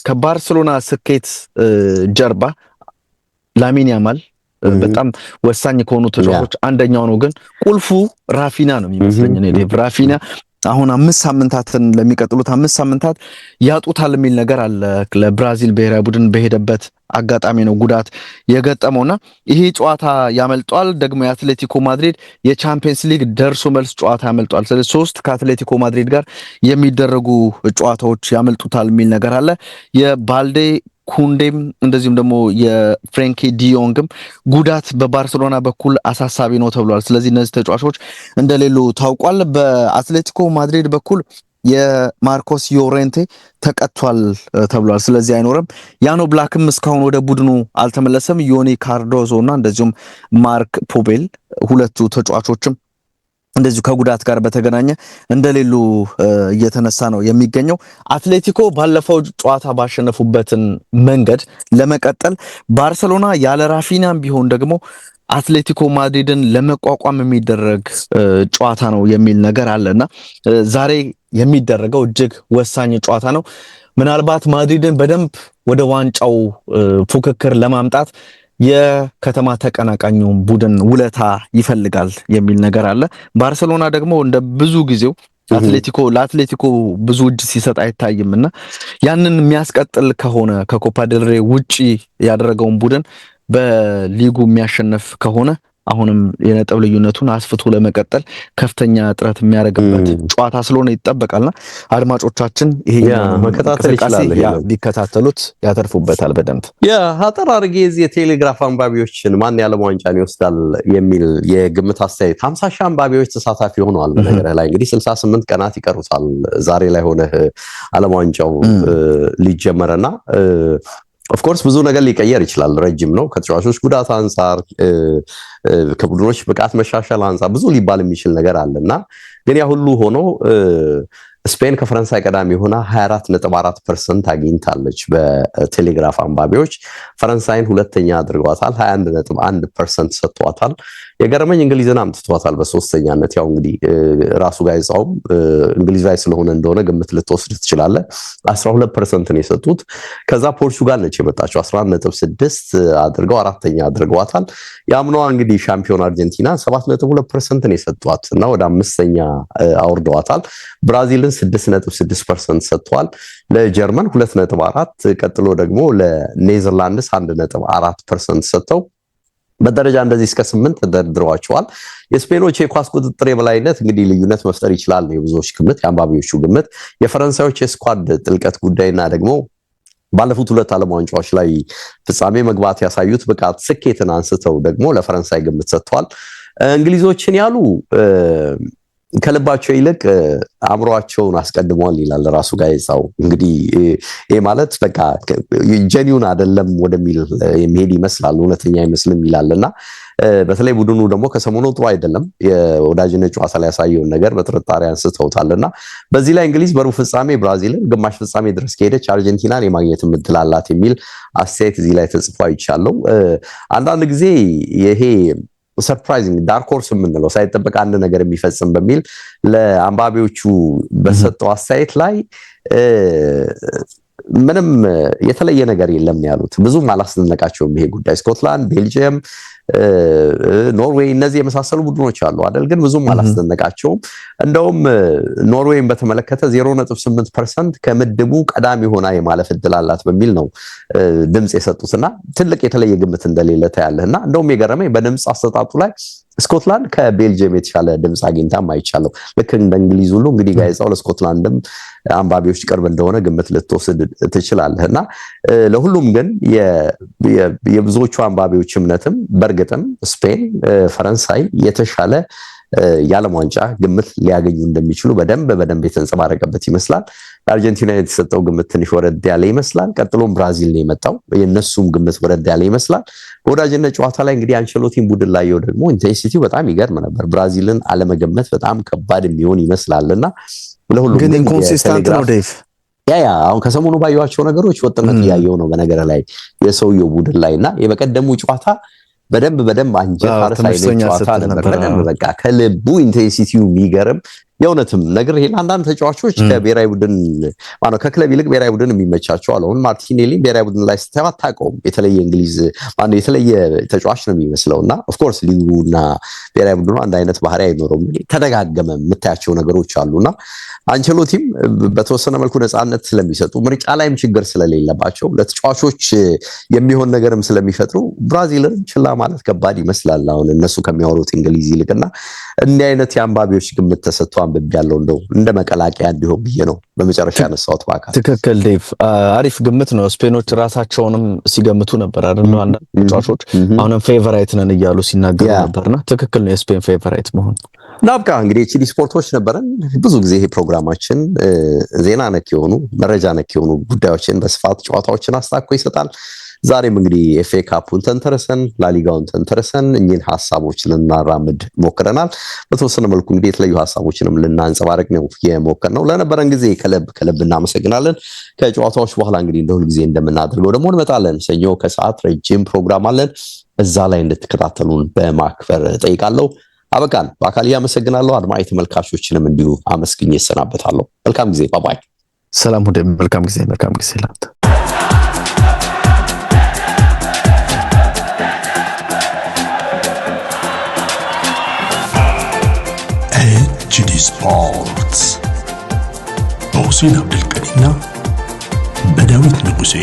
ከባርሰሎና ስኬት ጀርባ ላሚን ያማል በጣም ወሳኝ ከሆኑ ተጫዋቾች አንደኛው ነው። ግን ቁልፉ ራፊና ነው የሚመስለኝ እኔ ዴቭ ራፊና አሁን 5 ሳምንታትን ለሚቀጥሉት 5 ሳምንታት ያጡታል የሚል ነገር አለ። ለብራዚል ብሔራዊ ቡድን በሄደበት አጋጣሚ ነው ጉዳት የገጠመውና ይሄ ጨዋታ ያመልጧል። ደግሞ የአትሌቲኮ ማድሪድ የቻምፒየንስ ሊግ ደርሶ መልስ ጨዋታ ያመልጧል። ስለዚህ 3 ከአትሌቲኮ ማድሪድ ጋር የሚደረጉ ጨዋታዎች ያመልጡታል የሚል ነገር አለ። የባልዴ ኩንዴም እንደዚሁም ደግሞ የፍሬንኪ ዲዮንግም ጉዳት በባርሰሎና በኩል አሳሳቢ ነው ተብሏል። ስለዚህ እነዚህ ተጫዋቾች እንደሌሉ ታውቋል። በአትሌቲኮ ማድሪድ በኩል የማርኮስ ዮሬንቴ ተቀጥቷል ተብሏል። ስለዚህ አይኖርም። ያኖ ብላክም እስካሁን ወደ ቡድኑ አልተመለሰም። ዮኒ ካርዶዞ እና እንደዚሁም ማርክ ፖቤል ሁለቱ ተጫዋቾችም እንደዚሁ ከጉዳት ጋር በተገናኘ እንደሌሉ እየተነሳ ነው የሚገኘው። አትሌቲኮ ባለፈው ጨዋታ ባሸነፉበትን መንገድ ለመቀጠል ባርሰሎና ያለ ራፊናም ቢሆን ደግሞ አትሌቲኮ ማድሪድን ለመቋቋም የሚደረግ ጨዋታ ነው የሚል ነገር አለና ዛሬ የሚደረገው እጅግ ወሳኝ ጨዋታ ነው። ምናልባት ማድሪድን በደንብ ወደ ዋንጫው ፉክክር ለማምጣት የከተማ ተቀናቃኙ ቡድን ውለታ ይፈልጋል የሚል ነገር አለ። ባርሰሎና ደግሞ እንደ ብዙ ጊዜው ለአትሌቲኮ ብዙ እጅ ሲሰጥ አይታይምና ያንን የሚያስቀጥል ከሆነ ከኮፓ ዴል ሬይ ውጪ ያደረገውን ቡድን በሊጉ የሚያሸንፍ ከሆነ አሁንም የነጥብ ልዩነቱን አስፍቶ ለመቀጠል ከፍተኛ ጥረት የሚያደርግበት ጨዋታ ስለሆነ ይጠበቃልና አድማጮቻችን ይሄ መከታተል ይችላል ቢከታተሉት ያተርፉበታል በደንብ። አጠር አድርጌ እዚህ የቴሌግራፍ አንባቢዎችን ማን የዓለም ዋንጫን ይወስዳል የሚል የግምት አስተያየት 50 ሺህ አንባቢዎች ተሳታፊ ሆነዋል። በነገርህ ላይ እንግዲህ 68 ቀናት ይቀሩታል ዛሬ ላይ ሆነ ዓለም ዋንጫው ሊጀመርና ኦፍኮርስ ብዙ ነገር ሊቀየር ይችላል። ረጅም ነው። ከተጫዋቾች ጉዳት አንፃር ከቡድኖች ብቃት መሻሻል አንፃር ብዙ ሊባል የሚችል ነገር አለና ግን ያ ሁሉ ሆኖ ስፔን ከፈረንሳይ ቀዳሚ ሆና 24.4% አግኝታለች በቴሌግራፍ አንባቢዎች። ፈረንሳይን ሁለተኛ አድርጓታል፣ 21.1% ሰጥቷታል። የገረመኝ እንግሊዝን አምጥቷታል በሶስተኛነት። ያው እንግዲህ ራሱ ጋዜጣውም እንግሊዛዊ ስለሆነ እንደሆነ ግምት ልትወስድ ትችላለህ። 12% ነው የሰጡት። ከዛ ፖርቹጋል ነች የመጣችው 11.6 አድርገው አራተኛ አድርገዋታል። የአምናዋ እንግዲህ ሻምፒዮን አርጀንቲና 7.2% ነው የሰጧት እና ወደ አምስተኛ አውርደዋታል። ብራዚልን 6.6% ሰጥቷል። ለጀርመን 2.4፣ ቀጥሎ ደግሞ ለኔዘርላንድስ 1.4% ሰጥተው በደረጃ እንደዚህ እስከ 8 ተደርድረዋቸዋል። የስፔኖች የኳስ ቁጥጥር የበላይነት እንግዲህ ልዩነት መፍጠር ይችላል ነው የብዙዎች ግምት፣ የአንባቢዎቹ ግምት። የፈረንሳዮች የስኳድ ጥልቀት ጉዳይና ደግሞ ባለፉት ሁለት ዓለም ዋንጫዎች ላይ ፍጻሜ መግባት ያሳዩት ብቃት ስኬትን አንስተው ደግሞ ለፈረንሳይ ግምት ሰጥቷል። እንግሊዞችን ያሉ ከልባቸው ይልቅ አእምሯቸውን አስቀድመዋል ይላል ራሱ ጋዜጣው። እንግዲህ ይሄ ማለት በቃ ጀኒውን አይደለም ወደሚል የሚሄድ ይመስላል፣ እውነተኛ አይመስልም ይላልና በተለይ ቡድኑ ደግሞ ከሰሞኑ ጥሩ አይደለም። የወዳጅነት ጨዋታ ላይ ያሳየውን ነገር በጥርጣሬ አንስተውታልና በዚህ ላይ እንግሊዝ በሩብ ፍጻሜ ብራዚልን፣ ግማሽ ፍጻሜ ድረስ ከሄደች አርጀንቲናን የማግኘት እድል አላት የሚል አስተያየት እዚህ ላይ ተጽፎ አይቻለው። አንዳንድ ጊዜ ይሄ ሰርፕራይዚንግ ዳርክ ሆርስ የምንለው ሳይጠበቅ አንድ ነገር የሚፈጽም በሚል ለአንባቢዎቹ በሰጠው አስተያየት ላይ ምንም የተለየ ነገር የለም ያሉት። ብዙም አላስደነቃቸውም ይሄ ጉዳይ። ስኮትላንድ፣ ቤልጂየም፣ ኖርዌይ እነዚህ የመሳሰሉ ቡድኖች አሉ አይደል? ግን ብዙም አላስደነቃቸውም። እንደውም ኖርዌይን በተመለከተ 0.8% ከምድቡ ቀዳሚ ሆና የማለፍ እድል አላት በሚል ነው ድምጽ የሰጡትና ትልቅ የተለየ ግምት እንደሌለ ታያለህና እንደውም የገረመኝ በድምጽ አሰጣጡ ላይ ስኮትላንድ ከቤልጂየም የተሻለ ድምጽ አግኝታም አይቻለው። ልክ እንደ እንግሊዝ ሁሉ እንግዲህ ጋዜጣው ለስኮትላንድም አንባቢዎች ቅርብ እንደሆነ ግምት ልትወስድ ትችላለህና ለሁሉም ግን የብዙዎቹ አንባቢዎች እምነትም በእርግጥም ስፔን፣ ፈረንሳይ የተሻለ የዓለም ዋንጫ ግምት ሊያገኙ እንደሚችሉ በደንብ የተንጸባረቀበት ይመስላል። አርጀንቲና የተሰጠው ግምት ትንሽ ወረድ ያለ ይመስላል። ቀጥሎም ብራዚል ነው የመጣው፣ የነሱም ግምት ወረድ ያለ ይመስላል። በወዳጅነት ጨዋታ ላይ እንግዲህ አንቸሎቲን ቡድን ላይ ደግሞ ኢንቴንሲቲው በጣም ይገርም ነበር። ብራዚልን አለመገመት በጣም ከባድ የሚሆን ይመስላልና ለሁሉም ግን ኢንኮንሲስታንት ነው ዴቭ። አሁን ከሰሞኑ ባየኋቸው ነገሮች ወጥነት ያየው ነው በነገር ላይ የሰውየው ቡድን ላይና የበቀደሙ ጨዋታ በደንብ አንጀት አርስ አይነት ጨዋታ ነበር። በደንብ በቃ ከልቡ ኢንቴንሲቲው የሚገርም የእውነትም ነገር ይሄን አንዳንድ ተጫዋቾች ከብሔራዊ ቡድን ማነው ከክለብ ይልቅ ብሔራዊ ቡድን የሚመቻቸው አሁን ማርቲኔሊ ብሔራዊ ቡድን ላይ ስታየው አታውቀውም። የተለየ እንግሊዝ ማነው የተለየ ተጫዋች ነው የሚመስለውና ኦፍ ኮርስ ሊጉና ብሔራዊ ቡድኑ አንድ አይነት ባህሪ አይኖረውም። ተደጋገመ የምታያቸው ነገሮች አሉና አንቸሎቲም በተወሰነ መልኩ ነፃነት ስለሚሰጡ ምርጫ ላይም ችግር ስለሌለባቸው ለተጫዋቾች የሚሆን ነገርም ስለሚፈጥሩ ብራዚልን ችላ ማለት ከባድ ይመስላል አሁን እነሱ ከሚያወሩት እንግሊዝ ይልቅና እንዲህ አይነት የአንባቢዎች ግምት ተሰጥቶ አንብቤ ያለው እንደው እንደ መቀላቀያ እንዲሆን ብዬ ነው በመጨረሻ ያነሳሁት። ባካ ትክክል ዴቭ፣ አሪፍ ግምት ነው። ስፔኖች ራሳቸውንም ሲገምቱ ነበር አይደል? አንዳንድ ተጫዋቾች አሁንም ፌቨራይት ነን እያሉ ሲናገሩ ነበርና ትክክል ነው የስፔን ፌቨራይት መሆን። ናብቃ እንግዲህ ኤችዲ ስፖርቶች ነበረን። ብዙ ጊዜ ይሄ ፕሮግራማችን ዜና ነክ የሆኑ መረጃ ነክ የሆኑ ጉዳዮችን በስፋት ጨዋታዎችን አስታኮ ይሰጣል። ዛሬም እንግዲህ ኤፍኤ ካፑን ተንተረሰን ላሊጋውን ተንተረሰን እኚህን ሀሳቦች ልናራምድ ሞክረናል። በተወሰነ መልኩ እንግዲህ የተለዩ ሀሳቦችንም ልናንጸባረቅ ነው የሞከርነው። ለነበረን ጊዜ ከልብ እናመሰግናለን። ከጨዋታዎች በኋላ እንግዲህ እንደ ሁል ጊዜ እንደምናደርገው ደግሞ እንመጣለን። ሰኞ ከሰዓት ረጅም ፕሮግራም አለን። እዛ ላይ እንድትከታተሉን በማክበር ጠይቃለሁ። አበቃን። በአካል ያመሰግናለሁ። አድማጭ ተመልካቾችንም እንዲሁ አመስግኜ እሰናበታለሁ። መልካም ጊዜ። ባባይ። ሰላም ሁሉ። መልካም ጊዜ ላንተ። ኤችዲ ስፖርትስ በሁሴን አብዱልቀኒና በዳዊት ንጉሴ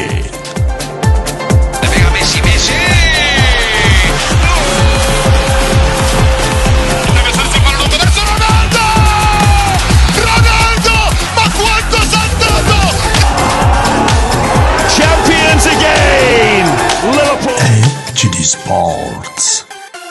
ኤችዲ ስፖርትስ